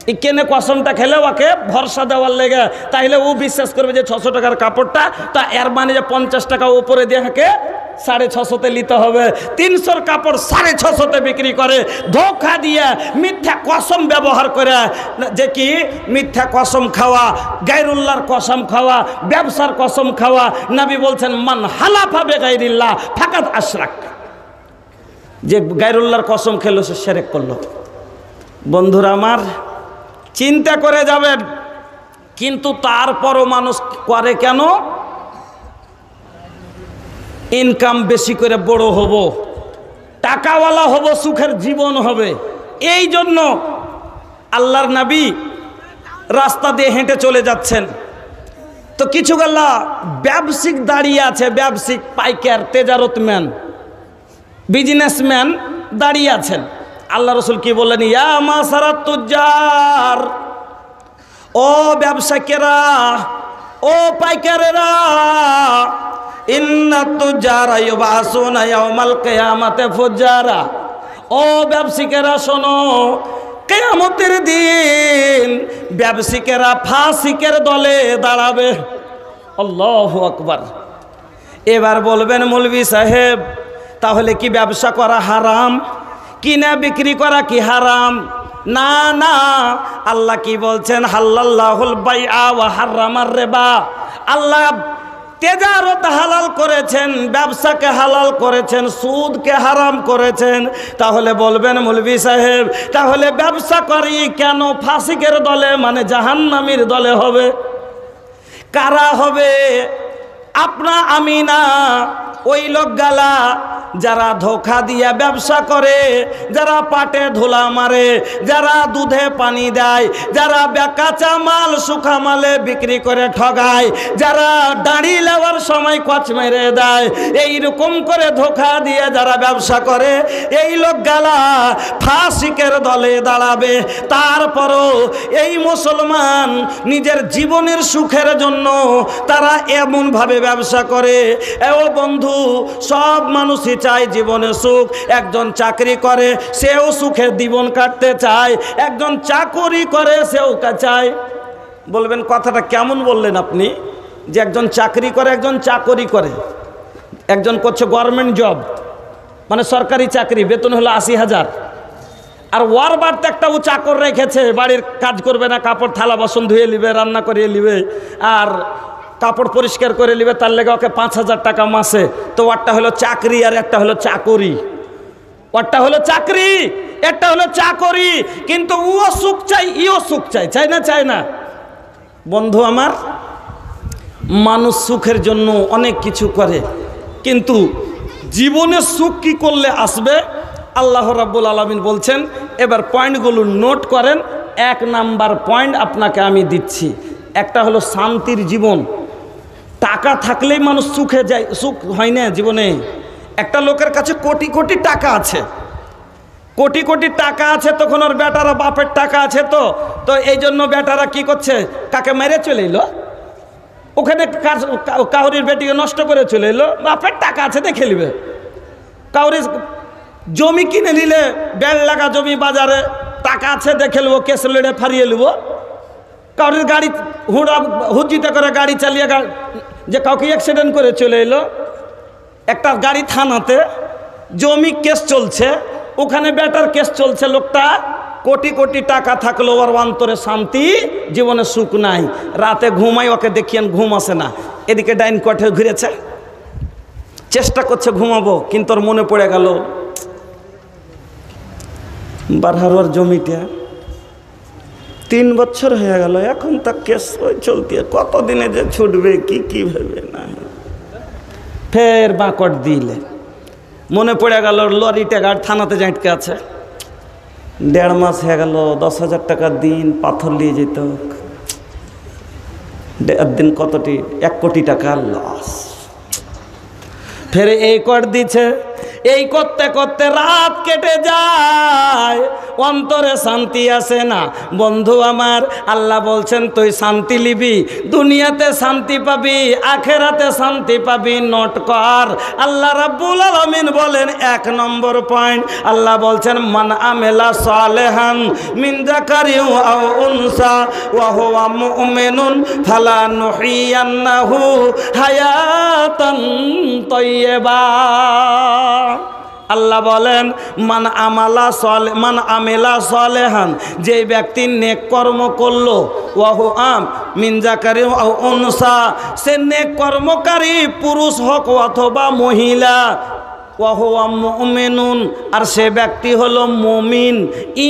এই কেনে কসমটা খেলে ওকে ভরসা দেওয়ার লেগে, তাইলে ও বিশ্বাস করবে যে 600 টাকার কাপড়টা, তা এর মানে যে 50 টাকা উপরে দিয়ে হাঁকে 650-তে নিতে হবে। 300-র কাপড় 650-তে বিক্রি করে, ধোঁকা দিয়ে মিথ্যা কসম ব্যবহার করে, যে কি মিথ্যা কসম খাওয়া, গায়রুল্লাহর কসম খাওয়া, ব্যবসার কসম খাওয়া। নবী বলছেন মান হালাফা বিগাইরিল্লাহ ফাকাদ আশরাক, যে গায়রুল্লাহর কসম খেলো সে শিরক করলো। বন্ধুরা আমার, চিন্তা করে যাবেন। কিন্তু তারপরও মানুষ করে কেন? ইনকাম বেশি করে বড় হব, টাকাওয়ালা হব, সুখের জীবন হবে। এই জন্য আল্লাহর নবী রাস্তা দিয়ে হেঁটে চলে যাচ্ছেন, তো কিছু গাল্লা ব্যবসায়িক দাঁড়িয়ে আছে, ব্যবসায়িক পাইকার, তেজারতম্যান, বিজনেসম্যান দাঁড়িয়ে আছেন। আল্লাহ রসুল কি বললেন? ইয়া মাসারাত তুজ্জার, ও ব্যবসায়ীরা, ও পাইকারেরা, ইন্নাত তুজ্জারা ইউবাসুনা ইয়াউমাল কিয়ামাতি ফুজ্জারা, ও ব্যবসায়ীরা শোনো, কিয়ামতের দিন ব্যবসায়ীরা ফাসিকের দলে দাঁড়াবে। আল্লাহু আকবার। এবার বলবেন মৌলভী সাহেব তাহলে কি ব্যবসা করা হারাম, কিনা বিক্রি করা কি হারাম? না না, আল্লাহ কি বলছেন? হাল্লাল্লাহুল বাইআ ওয়া হারামার রিবা। আল্লাহ তেজারত হালাল করেছেন, ব্যবসাকে হালাল করেছেন, সুদকে হারাম করেছেন। তাহলে বলবেন মৌলভী সাহেব তাহলে ব্যবসা করি কেন ফাসিকের দলে মানে জাহান্নামীর দলে হবে? কারা হবে? আপনা আমি না, ওই লোকগালা যারা ধোঁকা দিয়ে ব্যবসা করে, যারা পাটে ধুলা মারে, যারা দুধে পানি দেয়, যারা কাঁচা মাল শুকা মালে বিক্রি করে ঠগায়, যারা দাড়ি লেওয়ার সময় কচ মেরে দেয়, এইরকম করে ধোঁকা দিয়ে যারা ব্যবসা করে, এই লোকগালা ফাসিকের দলে দাঁড়াবে। তারপরও এই মুসলমান নিজের জীবনের সুখের জন্য তারা এমনভাবে ব্যবসা করে। ও বন্ধু, সব মানুষই চায় জীবনে সুখ। একজন চাকরি করে সেও সুখের জীবন কাটতে চায়, একজন চাকরি করে সেও চায়। বলবেন কথাটা কেমন বললেন আপনি, যে একজন চাকরি করে একজন চাকরি করে, একজন করছে গভর্নমেন্ট জব মানে সরকারি চাকরি, বেতন হলো 80,000, আর ওয়ার বাড়তে একটা ও চাকর রেখেছে, বাড়ির কাজ করবে না, কাপড় থালা বাসন ধুয়ে নিবে, রান্না করিয়ে নিবে, আর কাপড় পরিষ্কার করে নিবে, তার লেগে ওকে 5,000 টাকা মাসে। তো ওরটা হলো চাকরি আর একটা হলো চাকরি। ওরটা হলো চাকরি, একটা হলো চাকরি, কিন্তু ও সুখ চাই, ইও সুখ চাই, চাই না? চাই না? বন্ধু আমার, মানুষ সুখের জন্য অনেক কিছু করে, কিন্তু জীবনে সুখ কি করলে আসবে? আল্লাহ রাব্বুল আলামিন বলছেন। এবার পয়েন্টগুলো নোট করেন। 1 নাম্বার পয়েন্ট আপনাকে আমি দিচ্ছি, একটা হলো শান্তির জীবন। টাকা থাকলেই মানুষ সুখে যায়, সুখ হয় না জীবনে। একটা লোকের কাছে কোটি কোটি টাকা আছে, কোটি কোটি টাকা আছে, তখন ওর বেটারা বাপের টাকা আছে, তো এই জন্য বেটারা কি করছে? কাকে মেরে চলে এলো, ওখানে কাউরির বেটিকে নষ্ট করে চলে এলো, বাপের টাকা আছে দেখে নিবে। কাউরির জমি কিনে নিলে, 1.5 লাখ জমি বাজারে, টাকা আছে দেখে নেবো, কেস লড়ে ফারিয়ে নেব। কাউরির গাড়ি হুজ্জিতে করে গাড়ি চালিয়ে যে কাউকে অ্যাক্সিডেন্ট করে চলে এলো, একটা গাড়ি থানাতে, জমি কেস চলছে, ওখানে বেটার কেস চলছে, লোকটা কোটি কোটি টাকা থাকলো, ওর অন্তরে শান্তি, জীবনে সুখ নাই। রাতে ঘুমাই, ওকে দেখিয়েন ঘুম আসে না, এদিকে ডাইন কটে ঘুরেছে, চেষ্টা করছে ঘুমাবো, কিন্তু ওর মনে পড়ে গেল বারহার জমিটা 3 বছর হয়ে গেল, এখন তা কেস চলতে, কতদিনে যে ছুটবে কি ভেবে না। ফের বাঁকট দিলে মনে পড়ে গেল লরিটা গাড়ি থানাতে যাইটকে আছে, 1.5 মাস হয়ে গেল, 10,000 টাকা দিন পাথর নিয়ে যেত, দিন কতটি 1 কোটি টাকা লস। ফের এই কর দিছে, এই করতে করতে রাত কেটে যায়, অন্তরে শান্তি আসে না। বন্ধু আমার, আল্লাহ বলছেন তুই শান্তি লিবি, দুনিয়াতে শান্তি পাবি, আখেরাতে শান্তি পাবি, নোট কর। আল্লাহ রাব্বুল আলামিন বলেন 1 নম্বর পয়েন্ট, আল্লাহ বলছেন মান আমেলা সালেহান মিন যাকারিন আও উনসা ওয়া হুয়া মুমিনুন ফালা নুহিয়ান্নাহু হায়াতান তাইয়্যিবা। আল্লাহ বলেন মান আমেলা সালেহান, যে ব্যক্তি নেক কর্ম করলো, ওয়াহু আম মিন যাকারিন আও উনসা, সে নেক কর্মকারী পুরুষ হোক অথবা মহিলা, ওয়াহুয়া মুমিনুন, আর সে ব্যক্তি হলো মুমিন,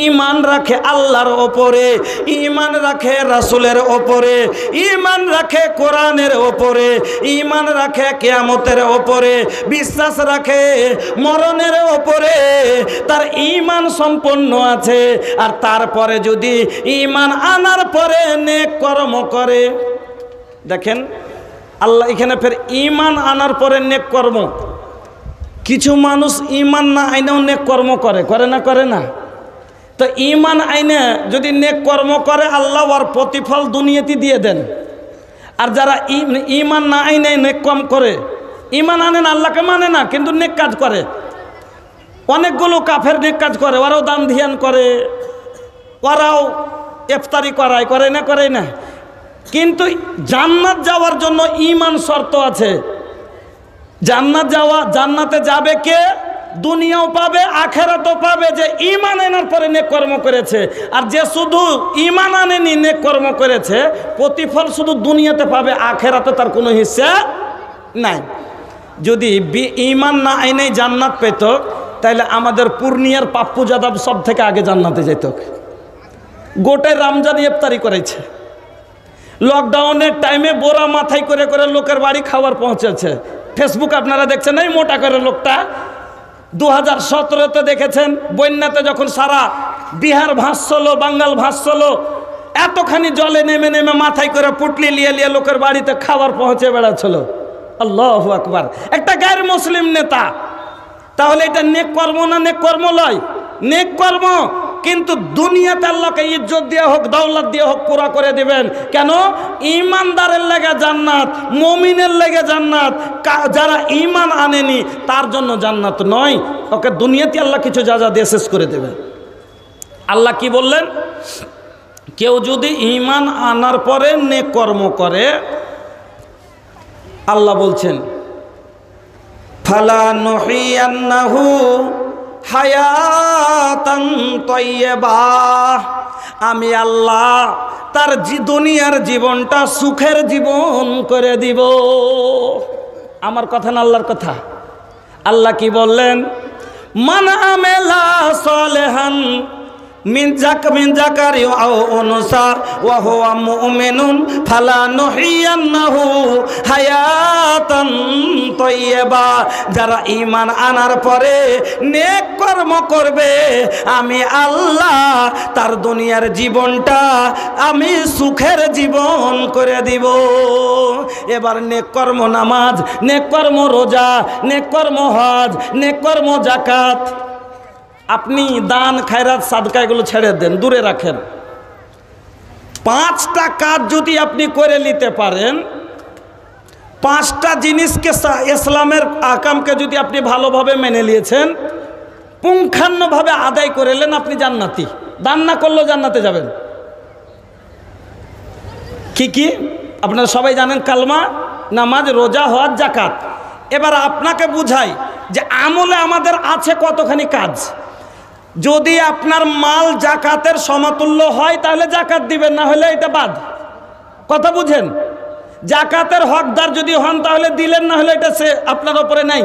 ঈমান রাখে আল্লাহর ওপরে, ঈমান রাখে রাসূলের ওপরে, ঈমান রাখে কোরআনের ওপরে, ঈমান রাখে কিয়ামতের ওপরে, বিশ্বাস রাখে মরণের ওপরে, তার ঈমান সম্পন্ন আছে। আর তারপরে যদি ঈমান আনার পরে নেক কর্ম করে, দেখেন আল্লাহ এখানে ফের ঈমান আনার পরে নেক কর্ম। কিছু মানুষ ঈমান না আইনেও নেক কর্ম করে না? করে না? তো ঈমান আইনে যদি নেক কর্ম করে, আল্লাহ ওর প্রতিফল দুনিয়াতে দিয়ে দেন। আর যারা ঈমান না আইনে নেক কম করে, ঈমান আনে না, আল্লাহকে মানে না, কিন্তু নেক কাজ করে, অনেকগুলো কাফের নেক কাজ করে, ওরাও দান ধ্যান করে, ওরাও ইফতারি করে না? কিন্তু জান্নাত যাওয়ার জন্য ঈমান শর্ত আছে। জান্নাতে যাবে কে? দুনিয়াও পাবে আখেরাতও পাবে, যে ঈমান আনার পরে নেক কর্ম করেছে। আর যে শুধু ঈমান আনেনি নেক কর্ম করেছে, প্রতিফল শুধু দুনিয়াতে পাবে, আখেরাতে তার কোনো হিস্সা নাই। যদি ঈমান না আইনে জান্নাত পেত, তাহলে আমাদের পূর্ণিয়ার পাপ্পু যাদব সব থেকে আগে জান্নাতে যেত। গোটায় রমজান ইফতারি করেছে, লকডাউনের টাইমে বোরা মাথায় করে করে লোকের বাড়ি খাবার পৌঁছেছে। ফেসবুক আপনারা দেখছেন, এই মোটা করে লোকটা 2017-তে দেখেছেন, বন্যাতে যখন সারা বিহার ভাসছিল, বাঙ্গাল ভাসছিল, এতখানি জলে নেমে নেমে মাথায় করে পুটলি লিয়ে লিয়ে লোকের বাড়িতে খাবার পৌঁছে বেড়াচ্ছিল। আল্লাহু আকবার, একটা গায়ের মুসলিম নেতা। তাহলে এটা নেক কর্ম না নেক কর্ম লয়? নেক কর্ম। কিন্তু দুনিয়াতে আল্লাহকে ইজ্জত দিয়ে হোক, দৌলত দিয়ে হোক, পুরা করে দিবেন। কেন? ঈমানদারের লেগে জান্নাত, মুমিনের লেগে জান্নাত। যারা ঈমান আনেনি তার জন্য জান্নাত নয়, ওকে দুনিয়াতে আল্লাহ কিছু যা যা দিয়ে শেষ করে দেবেন। আল্লাহ কি বললেন? কেউ যদি ঈমান আনার পরে নেক কর্ম করে, আল্লাহ বলছেন ফালা নুহিয়ান্নাহু হায়াতান তাইয়্যিবা, আমি আল্লাহ তার দুনিয়ার জীবনটা সুখের জীবন করে দিব। আমার কথা না আল্লাহর কথা। আল্লাহ কি বললেন? মান আমেলা সালেহান মিন যাকারি আও উনসা ওয়া হুয়া মুমিনুন ফালানুহিয়ান্নাহু হায়াতান তাইয়্যিবা, যারা ঈমান আনার পরে নেক কর্ম করবে, আমি আল্লাহ তার দুনিয়ার জীবনটা আমি সুখের জীবন করে দিব। এবার নেক কর্ম নামাজ, নেক কর্ম রোজা, নেক কর্ম হজ, নেক কর্ম যাকাত। আপনি দান খায়রাত সাদকা এগুলো ছেড়ে দেন, দূরে রাখেন। 5টা কাজ যদি আপনি করে নিতে পারেন, 5টা জিনিসকে ইসলামের আকামকে যদি আপনি ভালোভাবে মেনে নিয়েছেন, পুঙ্খানুভাবে আদায় করে নেন, আপনি জান্নাতি। দান না করলেও জান্নাতে যাবেন। কি কি আপনারা সবাই জানেন? কালমা, নামাজ, রোজা, হজ, যাকাত। এবার আপনাকে বুঝাই যে আমলে আমাদের আছে কতখানি কাজ। যদি আপনার মাল যাকাতের সমতুল্য হয় তাহলে যাকাত দিবেন, না হলে এটা বাদ। কথা বুঝেন? যাকাতের হকদার যদি হন তাহলে দিলেন, না হলে এটা সে আপনার উপরে নাই।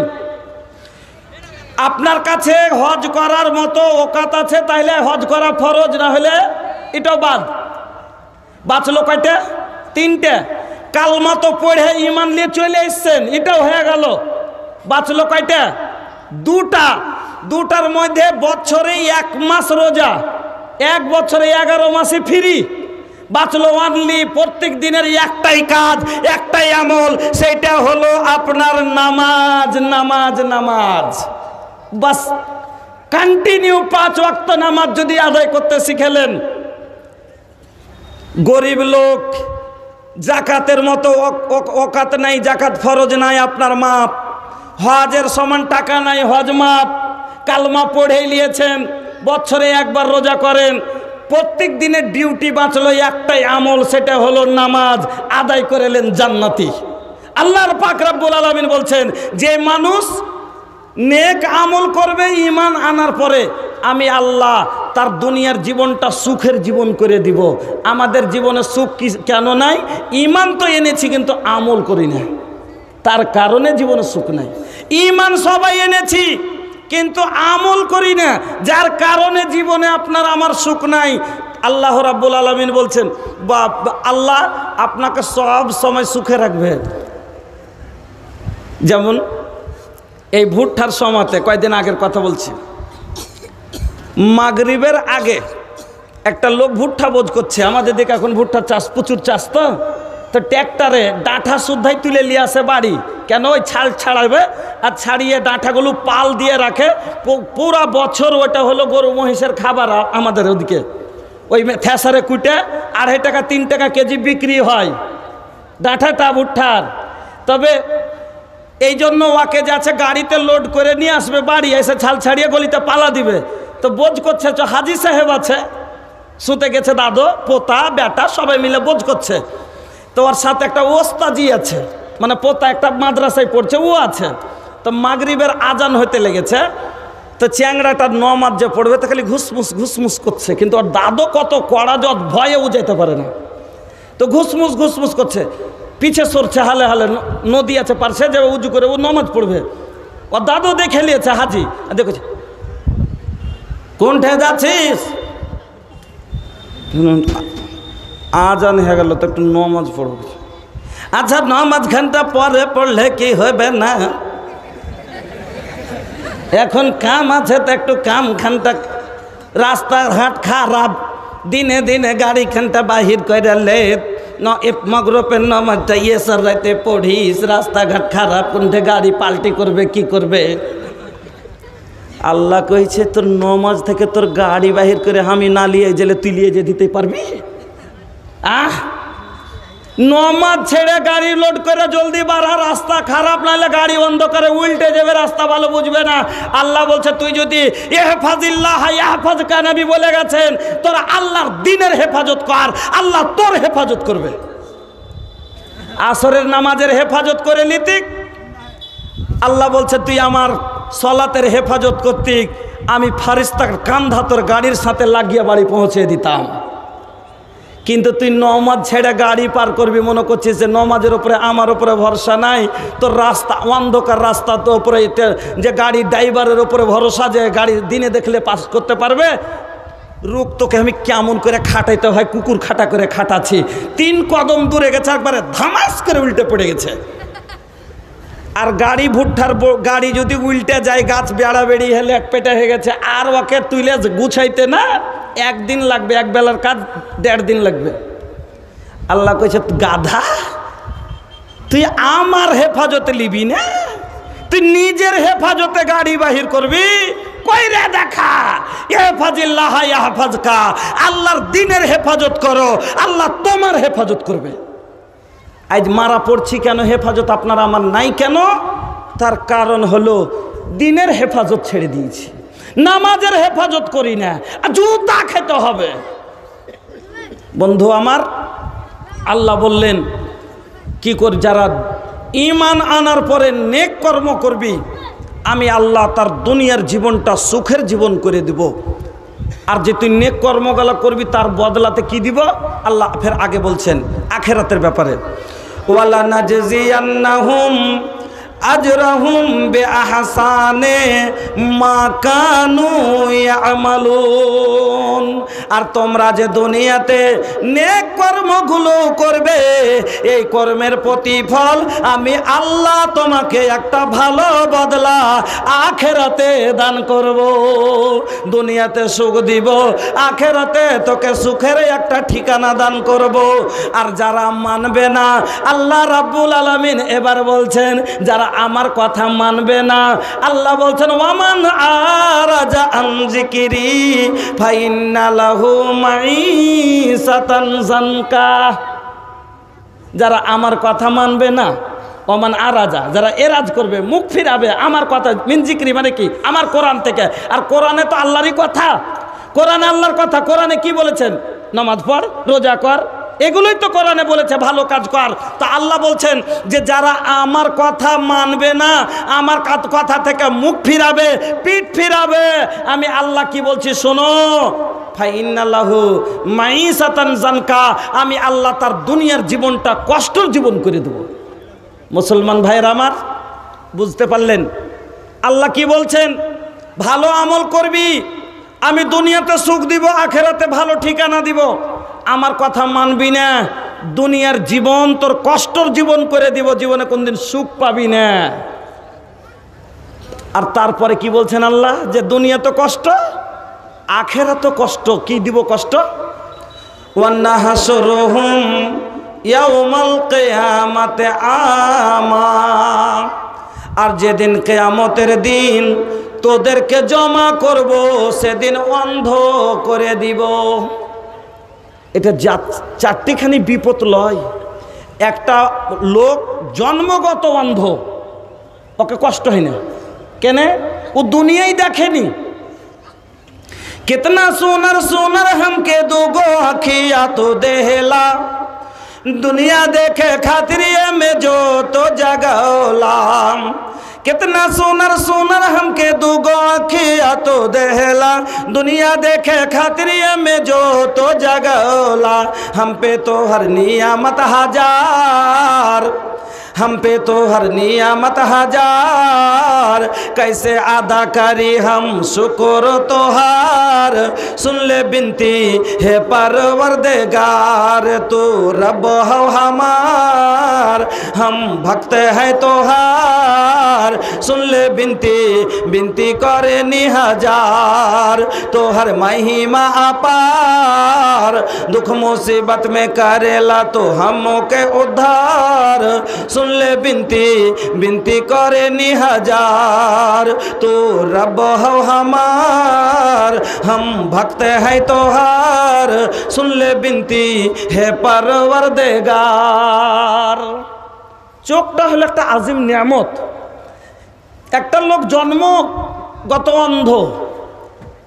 আপনার কাছে হজ করার মতো ওকাত আছে তাহলে হজ করা ফরজ, না হলে এটাও বাদ। বাঁচলো কয়টা? 3টে। কালমা তো পড়ে ঈমান নিয়ে চলে এসছেন, এটাও হয়ে গেল। বাঁচলো কয়টা? 2টা। 2টার মধ্যে বছরে 1 মাস রোজা, 1 বছরে 11 মাসে ফ্রি। বাঁচলো অনলি প্রত্যেক দিনের একটাই কাজ, একটাই আমল, সেটা হলো আপনার নামাজ। নামাজ নামাজ বাস কন্টিনিউ 5 ওয়াক্ত নামাজ যদি আদায় করতে শিখেলেন। গরিব লোক, যাকাতের মতো ওকাত নাই, যাকাত ফরজ নাই, আপনার মাপ। হজের সমান টাকা নাই, হজ মাপ। কালমা পড়ে নিয়েছেন, বছরে 1 বার রোজা করেন, প্রত্যেক দিনের ডিউটি বাঁচলো একটাই আমল, সেটা হলো নামাজ। আদায় করেলেন, জান্নাতি। আল্লাহর পাক রব্বুল আলামিন বলছেন, যে মানুষ নেক আমল করবে ঈমান আনার পরে, আমি আল্লাহ তার দুনিয়ার জীবনটা সুখের জীবন করে দিব। আমাদের জীবনে সুখ কেন নাই? ঈমান তো এনেছি কিন্তু আমল করি না, তার কারণে জীবনে সুখ নাই। ঈমান সবাই এনেছি কিন্তু আমল করি না, যার কারণে জীবনে আপনার আমার সুখ নাই। আল্লাহ রাব্বুল আলামিন বলছেন, আল্লাহ আপনাকে সব সময় সুখে রাখবে। যেমন এই ভুট্টার সময়তে, কয়েকদিন আগের কথা বলছি, মাগরিবের আগে একটা লোক ভুট্টা বোঝ করছে। আমাদের দিকে এখন ভুট্টার চাষ, প্রচুর চাষ। তো ট্র্যাক্টরে ডাঁটা শুদ্ধাই তুলে নিয়ে আসে বাড়ি। কেন? ওই ছাল ছাড়াবে, আর ছাড়িয়ে ডাঁটাগুলো পাল দিয়ে রাখে। পুরা বছর ওইটা হলো গরু মহিষের খাবার। আমাদের ওদিকে ওই থ্যাসারে কুটে 2.5 টাকা 3 টাকা কেজি বিক্রি হয় ডাঁটাটা ভুট্টার। তবে এই জন্য ওকে যাচ্ছে গাড়িতে লোড করে নিয়ে আসবে বাড়ি, এসে ছাল ছাড়িয়ে গলিতে পালা দিবে। তো বোঝ করছে, হাজি সাহেব আছে, শুতে গেছে দাদু, পোতা, বেটা সবাই মিলে বোঝ করছে। তো ওর সাথে একটা ওস্তাজি আছে, মানে পোতা একটা মাদ্রাসায় পড়ছে, ও আছে। তো মাগরিবের আজান হইতে লেগেছে, তো চ্যাংড়াটা নমাজ যে পড়বে তো খালি ঘুসমুস করছে, কিন্তু ওর দাদু কত কড়া যত ভয়ে ও যেতে পারে না, তো ঘুসমুস করছে, পিছে সরছে হালে হালে, নদী আছে পারছে যে উজু করে ও নমাজ পড়বে। ওর দাদু দেখে নিয়েছে হাজি, দেখেছে কোনঠে যাচ্ছিস, আজান হয়ে গেল তো একটু নমাজ পড়ব। আচ্ছা নমাজ ঘন্টা পরে পড়লে কি হবে না, এখন কাম আছে তো একটু কাম খানটা, রাস্তাঘাট খারাপ, দিনে দিনে গাড়ি খানটা বাহির করে লে, মগরবের নমাজটা এসর রাতে পড়িস, রাস্তাঘাট খারাপ, কোনটা গাড়ি পাল্টি করবে কি করবে। আল্লাহ কইছে তোর নমাজ থেকে তোর গাড়ি বাহির করে আমি না লিয়ে গেলে তুই লিয়ে যে দিতে পারবি? নমাজ ছেড়ে গাড়ি লোড করে জলদি বাড়া, রাস্তা খারাপ, নাহলে গাড়ি অন্ধকারে উল্টে যাবে, রাস্তা ভালো বুঝবে না। আল্লাহ বলছে তুই যদি ইহফাজিল্লাহ ইয়াহফাজকা, নবী বলে গেছেন, তোরা আল্লাহর দ্বীনের হেফাজত কর, আল্লাহ তোর হেফাজত করবে। আসরের নামাজের হেফাজত করে নিতিক, আল্লাহ বলছে তুই আমার সলাতের হেফাজত করতিক, আমি ফারিস্তার কান্ধা তোর গাড়ির সাথে লাগিয়ে বাড়ি পৌঁছে দিতাম। কিন্তু তুই নমাজ ছেড়ে গাড়ি পার করবি, মনে করছিস যে নমাজের উপরে আমার উপরে ভরসা নাই, তোর রাস্তা অন্ধকার, রাস্তা তো উপরে যে গাড়ি ড্রাইভারের উপরে ভরসা যে গাড়ি দিনে দেখলে পাস করতে পারবে। রুক, তোকে আমি কেমন করে খাটাইতে হয়, কুকুর খাটা করে খাটাচ্ছি। 3 কদম দূরে গেছে, একবারে ধামাস করে উল্টে পড়ে গেছে। আর গাড়ি ভুট্টার গাড়ি যদি উল্টে যায়, গাছ বেড়া বেড়ি হলে এক পেটে হয়ে গেছে, আর ওকে তুলে গুছাইতে না 1 দিন লাগবে, এক বেলার কাজ 1.5 দিন লাগবে। আল্লাহ কইছে গাধা, তুই আমার হেফাজতে লিবি না, তুই নিজের হেফাজতে গাড়ি বাহির করবি। কইরে দেখা, ইহফাজিল্লাহ ইয়াহফাজকা, আল্লাহর দ্বীনের হেফাজত করো, আল্লাহ তোমার হেফাজত করবে। আজ মারা পড়ছি কেন, হেফাজত আপনার আমার নাই কেন? তার কারণ হলো দ্বীনের হেফাজত ছেড়ে দিয়েছি, নামাজের হেফাজত করি না, জুতা খেতে হবে। বন্ধু আমার, আল্লাহ বললেন কি কর, যারা ঈমান আনার পরে নেক কর্ম করবি, আমি আল্লাহ তার দুনিয়ার জীবনটা সুখের জীবন করে দিব। আর যে তুই নেক কর্মগুলো করবি তার বদলাতে কি দিব আল্লাহ ফের আগে বলছেন আখিরাতের ব্যাপারে, ওয়ালা নাজজিয়ান্নাহুম আজরাহুম বিআহসানে মা কানু ইয়ামালুন। আর তোমরা যে দুনিয়াতে নেক কর্মগুলো করবে, এই কর্মের প্রতিফল আমি আল্লাহ তোমাকে একটা ভালো বদলা আখিরাতে দান করব। দুনিয়াতে সুখ দিব, আখিরাতে তোকে সুখের একটা ঠিকানা দান করব। আর যারা মানবে না, আল্লাহ রাব্বুল আলামিন এবার বলছেন যারা আমার কথা মানবে না, আল্লাহ বলছেন ওয়ামান আরাজা আন যিকরি ফাইন্না লাহু মাঈসাতান যানকা। যারা আমার কথা মানবে না, ওমান আরাজা, যারা এরাজ করবে, মুখ ফিরাবে আমার কথা, মিন যিকরি মানে কি, আমার কোরআন থেকে। আর কোরআনে তো আল্লাহরই কথা, কোরআনে আল্লাহর কথা। কোরআনে কি বলেছেন? নামাজ পড়, রোজা কর, এগুলোই তো কোরআনে বলেছে, ভালো কাজ কর। তা আল্লাহ বলছেন যে যারা আমার কথা মানবে না, আমার কথা থেকে মুখ ফিরাবে, পিঠ ফিরাবে, আমি আল্লাহ কি বলছি শোনো, ফাইন্না লাহু মাঈসাতান যানকা, আমি আল্লাহ তার দুনিয়ার জীবনটা কষ্টের জীবন করে দেব। মুসলমান ভাইয়ের আমার, বুঝতে পারলেন আল্লাহ কি বলছেন? ভালো আমল করবি, আমি দুনিয়াতে সুখ দিব, আখিরাতে ভালো ঠিকানা দিব। আমার কথা মানবি না, দুনিয়ার জীবন তোর কষ্টের জীবন করে দিব, জীবনে কোনদিন সুখ পাবি না। আর তারপরে কি বলছেন আল্লাহ? যে দুনিয়া তো কষ্ট, আখিরাত তো কষ্ট। কি দিব কষ্ট? ওয়ান্নাহাসুরুহুম ইয়াউমাল কিয়ামাতি আমা। আর যেদিন কিয়ামতের দিন তোদেরকে জমা করব, সেদিন অন্ধ করে দিব। এটা 4টিখানি বিপদ লয়। একটা লোক জন্মগত অন্ধ, ওকে কষ্ট হয় না, কেন? ও দুনিয়াই দেখেনি। कितना सुनर सुनर हमके दूगो अखिया तो देहला, दुनिया देखे खातिरिया में जो तो जगौलाम कितना सुनर सुनर हमके दुगो अखिया तो देहला दुनिया देखे खातिरिया में जो तो जगौला हम पे तो हर नियामत हजार हम पे तो हर नियामत हजार कैसे अदा करी हम शुक्र तोहार सुन ले बिनती है परवरदिगार तू रब हो हमार हम भक्त है तोहार सुन ले बिनती बिनती करे निहजार तो हर महिमा अपार दुख मुसीबत में करेला तो हमों के उद्धार सुन ले बिनती बिनती करे निहजार तू रब हो हमार हम भक्त है तोहार सुन ले बिनती है परवरदिगार। চোখটা হলো একটা আজিম নিয়ামত। একটা লোক জন্মগত অন্ধ,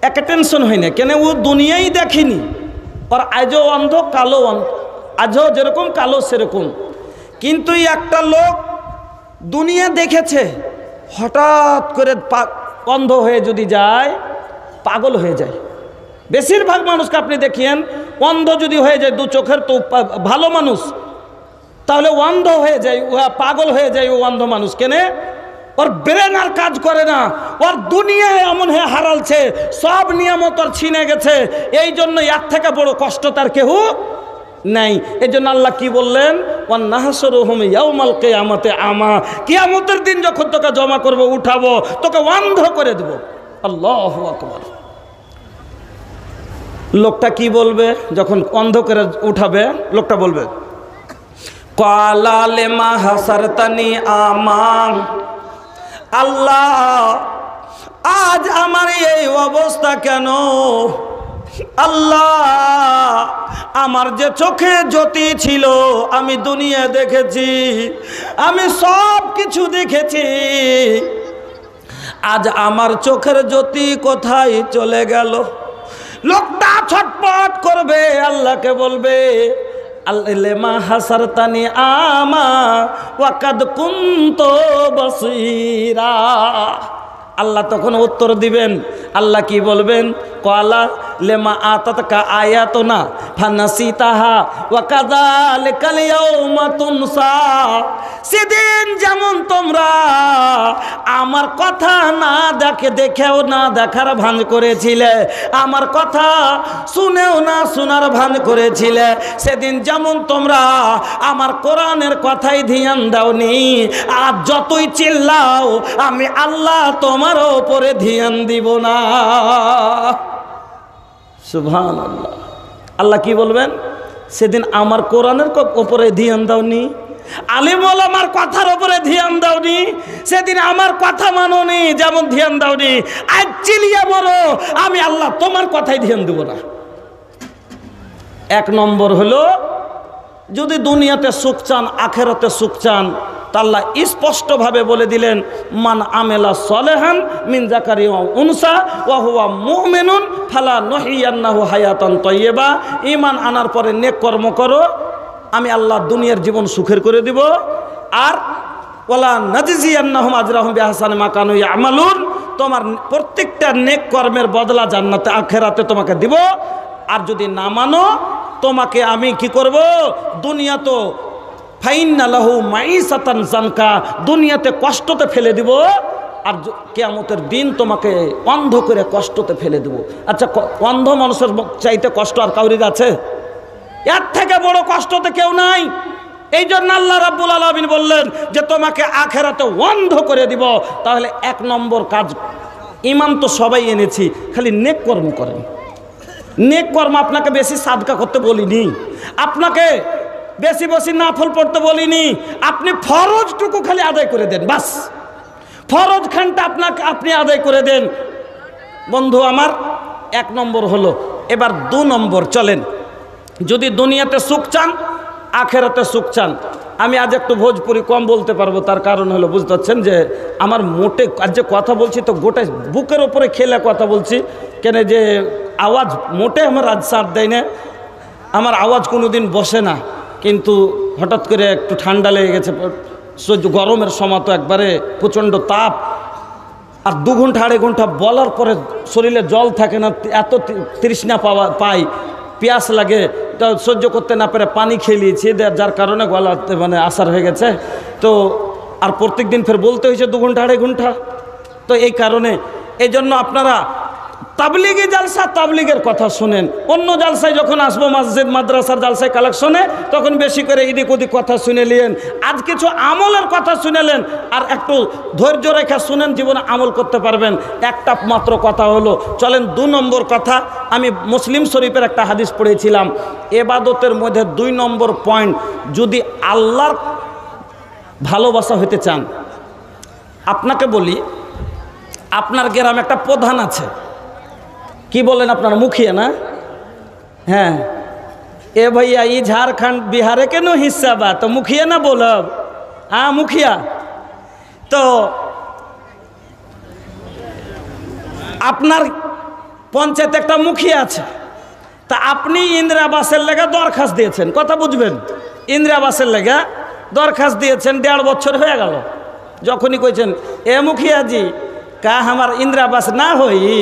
একে টেনশন হয় না কেন ও দুনিয়াই দেখিনি, আর আজও অন্ধ কালো অন্ধ, আজও যেরকম কালো সেরকম। কিন্তু একটা লোক দুনিয়া দেখেছে, হঠাৎ করে অন্ধ হয়ে যদি যায় পাগল হয়ে যায়। বেশিরভাগ মানুষকে আপনি দেখিয়েন অন্ধ যদি হয়ে যায় দু চোখের তো ভালো মানুষ, তাহলে অন্ধ হয়ে যায়, পাগল হয়ে যায় ও অন্ধ মানুষ। কেনে ওর ব্রেন আর কাজ করে না, ওর দুনিয়ায় এমন হয়ে হারালছে, সব নিয়ামত ওর ছিনে গেছে। এই জন্য এর থেকে বড় কষ্ট তার কেউ নাই। এই জন্য আল্লাহ কি বললেন, ওয়ান নাহশুরুহুম ইয়াউমাল কিয়ামাতি আমা, কিয়ামতের দিন যখন তোকে জমা করব উঠাবো, তোকে অন্ধ করে দেব। আল্লাহু আকবার। লোকটা কি বলবে যখন অন্ধ করে উঠাবে? লোকটা বলবে ক্বালা লিমা হাসারতানি আমা, আল্লাহ আজ আমার এই অবস্থা কেন? আল্লাহ আমার যে চোখে জ্যোতি ছিল, আমি দুনিয়া দেখেছি, আমি সব কিছু দেখেছি, আজ আমার চোখের জ্যোতি কোথায় চলে গেল? লোকটা ছটপট করবে, আল্লাহকে বলবে আল্লামা হাসারতানি আমা ওয়াকাদ কুনতু বাসীরা। আল্লাহ তখন উত্তর দিবেন, আল্লাহ কি বলবেন? ক্বালা লিমা আতাতকা আয়াতুনা ফানাসিতাহা ওয়া কাযালিকাল ইয়াউমা তুনসা। সেদিন যেমন তোমরা আমার কথা না দেখেও না দেখার ভান করেছিলে, আমার কথা শুনেও না শোনার ভান করেছিলে, সেদিন যেমন তোমরা আমার কোরআনের কথাই ধ্যান দাওনি, আর যতই চিল্লাও আমি আল্লাহ তোমার উপরে ধ্যান দিব না। সুবহানাল্লাহ। আল্লাহ কি বলবেন? সেদিন আমার কোরআনের উপরে ধ্যান দাওনি, আলিম ওলামার কথার উপরে ধ্যান দাওনি, সেদিন আমার কথা মানোনি, যেমন ধ্যান দাওনি, আজ চিলিয়ে বলো আমি আল্লাহ তোমার কথাই ধ্যান দেব না। এক নম্বর হলো যদি দুনিয়াতে সুখ চান, আখেরাতে সুখ চান, তা আল্লাহ স্পষ্টভাবে বলে দিলেন মান আমেলা সলেহান মিন যাকারিন ওয়া উনসা ওয়া হুয়া মুমিনুন ফালা নহিয়ান্নাহু হায়াতান তাইয়্যিবা। ঈমান আনার পরে নেক কর্ম করো, আমি আল্লাহ দুনিয়ার জীবন সুখের করে দিব, আর ওয়ালা নাজজিয়ান্নাহুম আজরাহুম বিআহসানি মা কানু ইয়ামালুন, তোমার প্রত্যেকটা নেক কর্মের বদলা জান্নাতে আখেরাতে তোমাকে দিব। আর যদি না মানো তোমাকে আমি কি করব? দুনিয়া তো ফাইন্না লাহু মাইসাতান জানকা, দুনিয়াতে কষ্টতে ফেলে দিব, আর কিয়ামতের দিন তোমাকে অন্ধ করে কষ্টতে ফেলে দেব। আচ্ছা, অন্ধ মানুষের চাইতে কষ্ট আর কাউরির আছে? এর থেকে বড় কষ্ট তো কেউ নাই। এই জন্য আল্লাহ রাব্বুল আলামিন বললেন যে তোমাকে আখেরাতে অন্ধ করে দিব। তাহলে এক নম্বর কাজ, ঈমান তো সবাই এনেছি, খালি নেক কর্ম করেন। নেক কর্ম আপনাকে বেশি সাদকা করতে বলিনি, আপনাকে বেশি বেশি নাফল পড়তে বলিনি, আপনি ফরজটুকু খালি আদায় করে দেন, বাস ফরজ খানটা আপনি আদায় করে দেন। বন্ধু আমার, এক নম্বর হলো। এবার দু নম্বর চলেন, যদি দুনিয়াতে সুখ চান, আখেরাতে সুখ চান। আমি আজ একটু ভোজপুরি কম বলতে পারবো, তার কারণ হলো বুঝতে পারছেন যে আমার মোটে আজ যে কথা বলছি তো গোটা বুকের ওপরে খেলে কথা বলছি, কেন যে আওয়াজ মোটে আমার আজ সাথ দেয় না, আমার আওয়াজ কোনো দিন বসে না। কিন্তু হঠাৎ করে একটু ঠান্ডা লেগে গেছে, সহ্য গরমের সময় তো একবারে প্রচণ্ড তাপ, আর 2 ঘন্টা 2.5 ঘন্টা বলার পরে শরীরে জল থাকে না, এত তৃষ্ণা পাই, পিয়াস লাগে, তা সহ্য করতে না পেরে পানি খেয়ে নিয়েছি, যার কারণে গলাতে মানে আসার হয়ে গেছে। তো আর প্রত্যেক দিন ফের বলতে হয়েছে 2 ঘন্টা 2.5 ঘন্টা। তো এই কারণে এই জন্য আপনারা তাবলিগি জালসা তাবলিগের কথা শুনেন, অন্য জালসায় যখন আসবো মসজিদ মাদ্রাসার জালসায় কালেকশনে তখন বেশি করে এদিক ওদিক কথা শুনে নিলেন, আজ কিছু আমলের কথা শুনেলেন, আর একটু ধৈর্য রেখে শুনেন, জীবনে আমল করতে পারবেন। একটা মাত্র কথা হলো, চলেন 2 নম্বর কথা। আমি মুসলিম শরীফের একটা হাদিস পড়েছিলাম, এবাদতের মধ্যে 2 নম্বর পয়েন্ট, যদি আল্লাহর ভালোবাসা হতে চান, আপনাকে বলি, আপনার গ্রামে একটা প্রধান আছে, কি বলেন আপনার, মুখিয়া না? হ্যাঁ, এ भैया ये झारखंड बिहार के नो हिस्सा बा, तो मुखिया ना बोलब, हाँ मुखिया। तो আপনার পঞ্চায়েত একটা মুখিয়া আছে, তা আপনি ইন্দিরা আবাসের লেগে দরখাস্ত দিয়েছেন, কথা বুঝবেন, ইন্দিরা আবাসের লেগে দরখাস্ত দিয়েছেন, 1.5 বছর হয়ে গেল। যখনই কইছেন এ মুখিয়া জি का हमार इंदिरा आवास ना होई,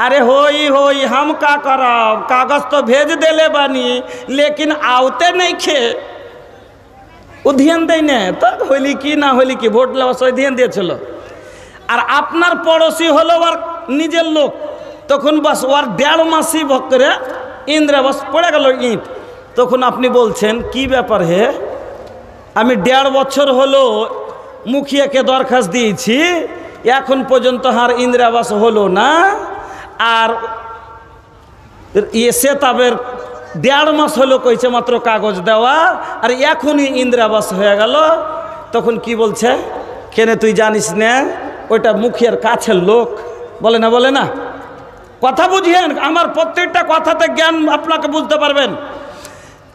अरे होई हम का करब, कागज तो भेज देले बानी, लेकिन आवते नहीं खे, ও ধ্যান দেয় না, তো হইলি কি না হইলি কি, ভোট দেওয়ার সময় ধ্যান দিয়েছিল। আর আপনার পড়োশি হলো ওর নিজের লোক, তখন বাস ওর 1.5 মাসই ভক্তরে ইন্দিরা আবাস পড়ে গেল ইট, তখন আপনি বলছেন কি ব্যাপার হে, আমি 1.5 বছর হলো মুখিয়াকে দরখাস্ত দিয়েছি, এখন পর্যন্ত হার ইন্দিরা আবাস হলো না, আর সে তাবের 1.5 মাস হলো কইছে মাত্র কাগজ দেওয়া, আর এখনই ইন্দিরা আবাস হয়ে গেল। তখন কি বলছে, কেনে তুই জানিস না ওইটা মুখিয়ার কাছের লোক, বলে না কথা বুঝিয়েন, আমার প্রত্যেকটা কথাতে জ্ঞান আপনাকে বুঝতে পারবেন।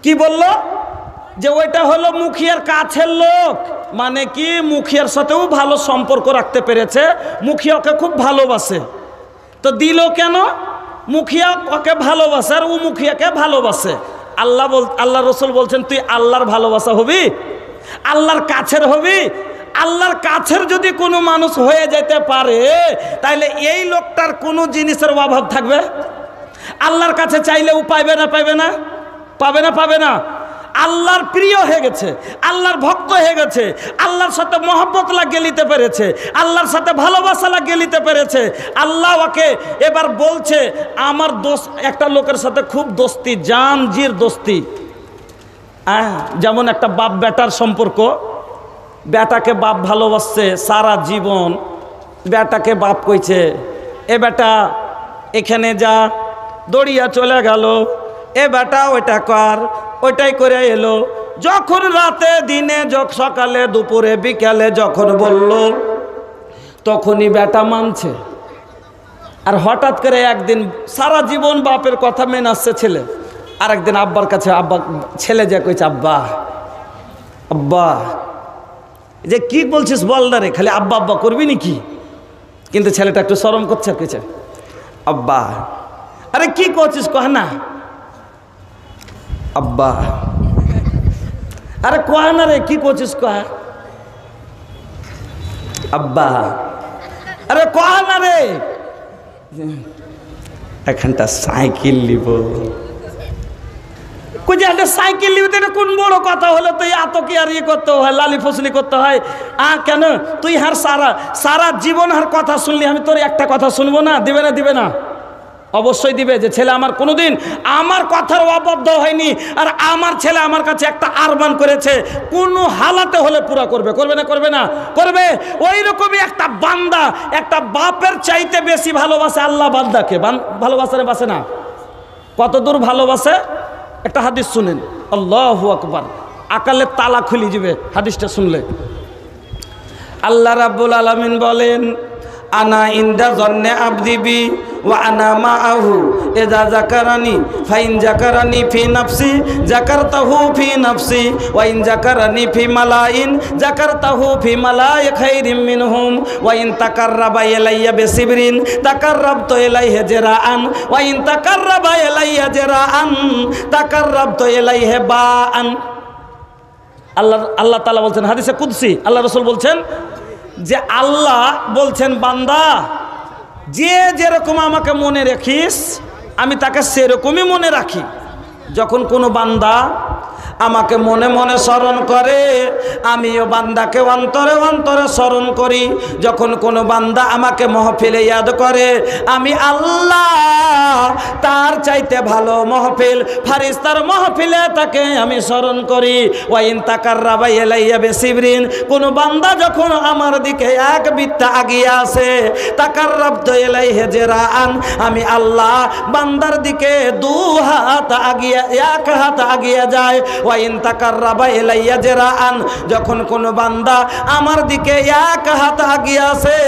কি বলল যে ওইটা হলো মুখিয়ার কাছের লোক, মানে কি মুখিয়ার সাথেও ভালো সম্পর্ক রাখতে পেরেছে, মুখিয়াকে খুব ভালোবাসে। তো দিল কেন, মুখিয়া ওকে ভালোবাসে আর ও মুখিয়াকে ভালোবাসে। আল্লাহ রসুল বলছেন তুই আল্লাহর ভালোবাসা হবি, আল্লাহর কাছের হবি। আল্লাহর কাছের যদি কোনো মানুষ হয়ে যেতে পারে, তাহলে এই লোকটার কোনো জিনিসের অভাব থাকবে? আল্লাহর কাছে চাইলে ও পাইবে না? পাবে না। আল্লাহর প্রিয় হয়ে গেছে, আল্লাহর ভক্ত হয়ে গেছে, আল্লাহর সাথে মহব্বত লাগিয়ে নিতে পেরেছে, আল্লাহর সাথে ভালোবাসা লাগিয়ে নিতে পেরেছে। আল্লাহ ওকে এবার বলছে আমার দোস্ত, একটা লোকের সাথে খুব দোস্তি, জান জির দোস্তি, যেমন একটা বাপ বেটার সম্পর্ক, বেটাকে বাপ ভালোবাসছে সারা জীবন, বেটাকে বাপ কইছে এ বেটা এখানে যা, দড়িয়া চলে গেল, এ বেটা ওইটা কর, ওইটাই করে এলো। যখন রাতে দিনে, সকালে দুপুরে বিকালে যখন বলল, তখনই বেটা মানছে। আর হঠাৎ করে একদিন, সারা জীবন বাপের কথা মেনে আসছে ছেলে, আর একদিন আব্বার কাছে, আব্বা ছেলে যা কইছে আব্বা যে কি বলছিস বল না রে, খালি আব্বা করবি নাকি? কিন্তু ছেলেটা একটু শরম করছে, কইছে আব্বা। আরে কি করছিস কহ না আব্বা, আরে কয় না রে, কি করছিস কয় আব্বা, আরে কয় না রে, এখানটা সাইকেল নিব, একটা সাইকেল নিবি, এটা কোন বড় কথা হলো? তুই এত কি আর ইয়ে করতে হয়, লালি ফসলি করতে হয়? কেন তুই হার সারা জীবন হার কথা শুনলি, আমি তোর একটা কথা শুনবো না? দিবে না? অবশ্যই দিবে। যে ছেলে আমার কোনোদিন আমার কথার অবদ্ধ হয়নি, আর আমার ছেলে আমার কাছে একটা আরমান করেছে, কোনো হালাতে হলে পুরা করবে না? করবে। ওই রকমই একটা বান্দা, একটা বাপের চাইতে বেশি ভালোবাসে আল্লাহ বান্দাকে। ভালোবাসে বাসে না? কত দূর ভালোবাসে একটা হাদিস শুনেন, আল্লাহু আকবার, আকালের তালা খুলি যাবে হাদিসটা শুনলে। আল্লাহ রাব্বুল আলামিন বলেন, আনা ইনদা জন্নে আবদি বি ওয়া আনা মাআহু ইযা যাকারানি ফাইন যাকারানি ফি নাফসি যাকারতাহু ফি নাফসি ওয়া ইন যাকারানি ফি মালাইন যাকারতাহু ফি মালাই খাইরিম মিনহুম ওয়া ইন তাকাররাবা ইলাইয়া বিসিবরিন তাকাররাবতু ইলাইহি জিরাআন ওয়া ইন তাকাররাবা ইলাইয়া জিরাআন তাকাররাবতু ইলাইহি বাআন। আল্লাহ তাআলা বলছেন হাদিসে কুদসি, আল্লাহ রাসূল বলছেন যে আল্লাহ বলছেন বান্দা যে যেরকম আমাকে মনে রাখিস আমি তাকে সেরকমই মনে রাখি। যখন কোনো বান্দা আমাকে মনে মনে স্মরণ করে আমিও বান্দাকে অন্তরে অন্তরে স্মরণ করি। যখন কোনো বান্দা আমাকে মাহফিলে ইয়াদ করে আমি আল্লাহ তার চাইতে ভালো মাহফিল ফারিস্তার মাহফিলে তাকে আমি স্মরণ করি। ওয়াইন তাকাররাবা ইলাইয়া বিসিবরিন, কোনো বান্দা যখন আমার দিকে এক বিত্তা আগিয়ে আসে তাকাররাবতু ইলাইহি জিরাআন, আমি আল্লাহ বান্দার দিকে দু হাত আগিয়ে এক হাত আগিয়ে যায়। ওয়াইন তাকাররাবা ইলাইয়া জিরাআন, যখন কোনো বান্দা আমার দিকে এক হাত আগিয়ে আসে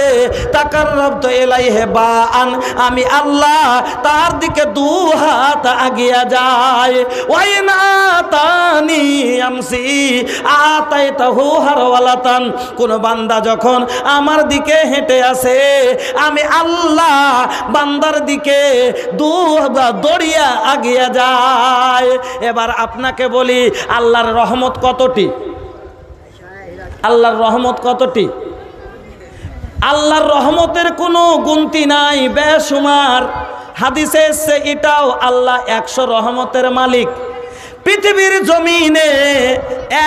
তাকাররাবতু ইলাইহি বাআন, আমি আল্লাহ তার দিকে দু হাত আগিয়ে যায়। ওয়াইন আতানি আমসি আতাইতাহু হারওয়ালাতান, কোন বান্দা যখন আমার দিকে হেঁটে আসে আমি আল্লাহ বান্দার দিকে দু দড়িয়া আগিয়ে যায়। এবার আপনাকে বলি আল্লাহর রহমত কতটি? আল্লাহর রহমত কতটি? আল্লাহর রহমতের কোনো গুনতি নাই, বেশুমার। হাদিসে এসেছে এটাও আল্লাহ 100 রহমতের মালিক। পৃথিবীর জমিনে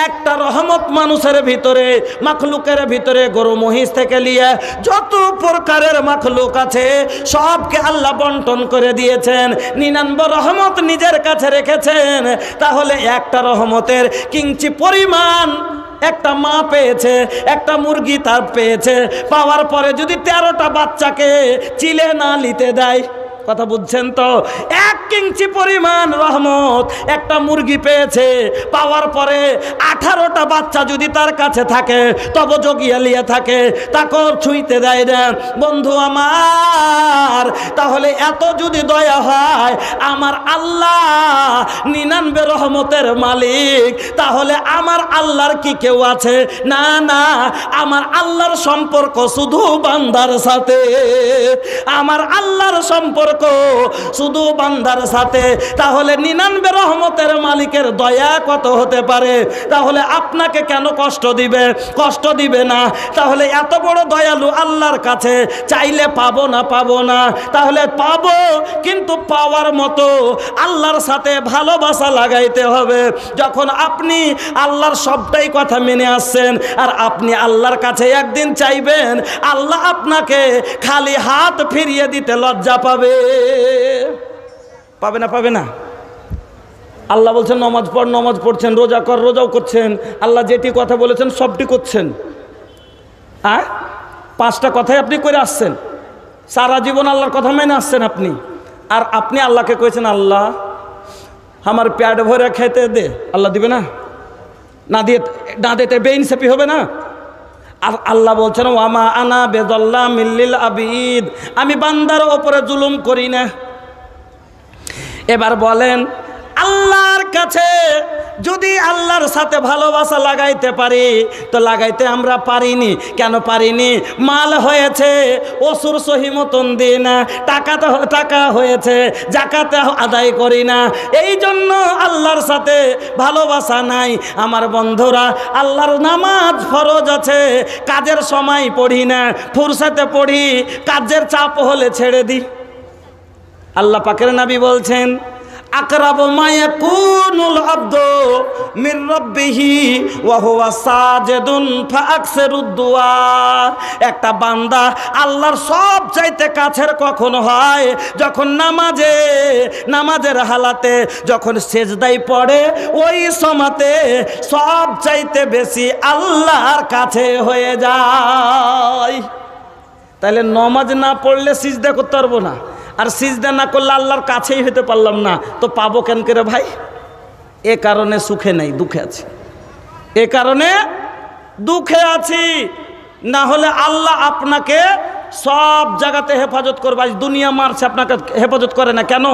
একটা রহমত মানুষের ভিতরে মাখলুকের ভিতরে গরু মহিষ থেকে নিয়ে যত প্রকারের মাখলুক আছে সবকে আল্লাহ বন্টন করে দিয়েছেন। 99 রহমত নিজের কাছে রেখেছেন। তাহলে একটা রহমতের কিঞ্চি পরিমাণ একটা মা পেয়েছে, একটা মুরগি তার পেয়েছে, পাওয়ার পরে যদি 13টা বাচ্চাকে চিলে না নিতে দেয়, কথা বুঝছেন তো? 1 ইঞ্চি পরিমাণ রহমত একটা মুরগি পেয়েছে, পাওয়ার পরে 18টা বাচ্চা যদি তার কাছে থাকে তবে জগিয়ে লিয়ে থাকে, তাকে ছুঁইতে দেয় না। বন্ধু আমার, তাহলে এত যদি দয়া হয় আমার আল্লাহ 99 রহমতের মালিক, তাহলে আমার আল্লাহর কি কেউ আছে? না না, আমার আল্লাহর সম্পর্ক শুধু বান্দার সাথে। আমার আল্লাহর সম্পর্ক শুধু বান্দার সাথে। তাহলে 99 রহমতের মালিকের দয়া কত হতে পারে? তাহলে আপনাকে কেন কষ্ট দিবে? কষ্ট দিবে না। তাহলে এত বড় দয়ালু আল্লাহর কাছে চাইলে পাবো না? পাবো না। তাহলে পাবো, কিন্তু পাওয়ার মতো আল্লাহর সাথে ভালোবাসা লাগাইতে হবে। যখন আপনি আল্লাহর সবটাই কথা মেনে আসছেন আর আপনি আল্লাহর কাছে একদিন চাইবেন, আল্লাহ আপনাকে খালি হাত ফিরিয়ে দিতে লজ্জা পাবে। পাবে না? পাবে না? আল্লাহ বলছেন নমাজ পড়, নমাজ পড়ছেন, রোজা কর, রোজাও করছেন। আল্লাহ যেটি কথা বলেছেন সবটি করছেন। 5টা কথাই আপনি করে আসছেন, সারা জীবন আল্লাহর কথা মেনে আসছেন আপনি। আর আপনি আল্লাহকে কয়েছেন আল্লাহ আমার পেট ভরে খেতে দে, আল্লাহ দিবে না? না দিয়ে না দিতে বেইনসাফি হবে না? আর আল্লাহ বলছেন ওয়ামা আনা বেযাল্লামিল লিল আবিদ, আমি বান্দার ওপরে জুলুম করি না। এবার বলেন আল্লাহর কাছে যদি আল্লাহর সাথে ভালোবাসা লাগাইতে পারি তো লাগাইতে আমরা পারিনি। কেন পারিনি? মাল হয়েছে অসুর সহি মতন দিই না, টাকা হয়েছে জাকাতে আদায় করি না, এই জন্য আল্লাহর সাথে ভালোবাসা নাই। আমার বন্ধুরা, আল্লাহর নামাজ ফরজ আছে, কাজের সময় পড়ি না, ফুরসাতে পড়ি, কাজের চাপ হলে ছেড়ে দিই। আল্লাহ পাকের নবী বলছেন আকরাবু মা ইয়াকুনুল আবদু মির রাব্বিহি ওয়া হুয়া সাজিদুন ফাআকসিরুদ দুআ। একটা বান্দা আল্লাহর সব চাইতে কাছের কখন হয়? যখন নামাজের হালাতে যখন সেজদায় পড়ে, ওই সময়তে সব চাইতে বেশি আল্লাহর কাছে হয়ে যায়। তাহলে নামাজ না পড়লে সিজদা করতে পারবো না, আর সিজদা না করলে আল্লাহর কাছেই হতে পারলাম না, তো পাবো কেন করে ভাই? এ কারণে সুখে নাই, দুঃখে আছি। এ কারণে দুঃখে আছি। না হলে আল্লাহ আপনাকে সব জায়গাতে হেফাজত করবে। আজ দুনিয়া মারছে, আপনাকে হেফাজত করে না কেন?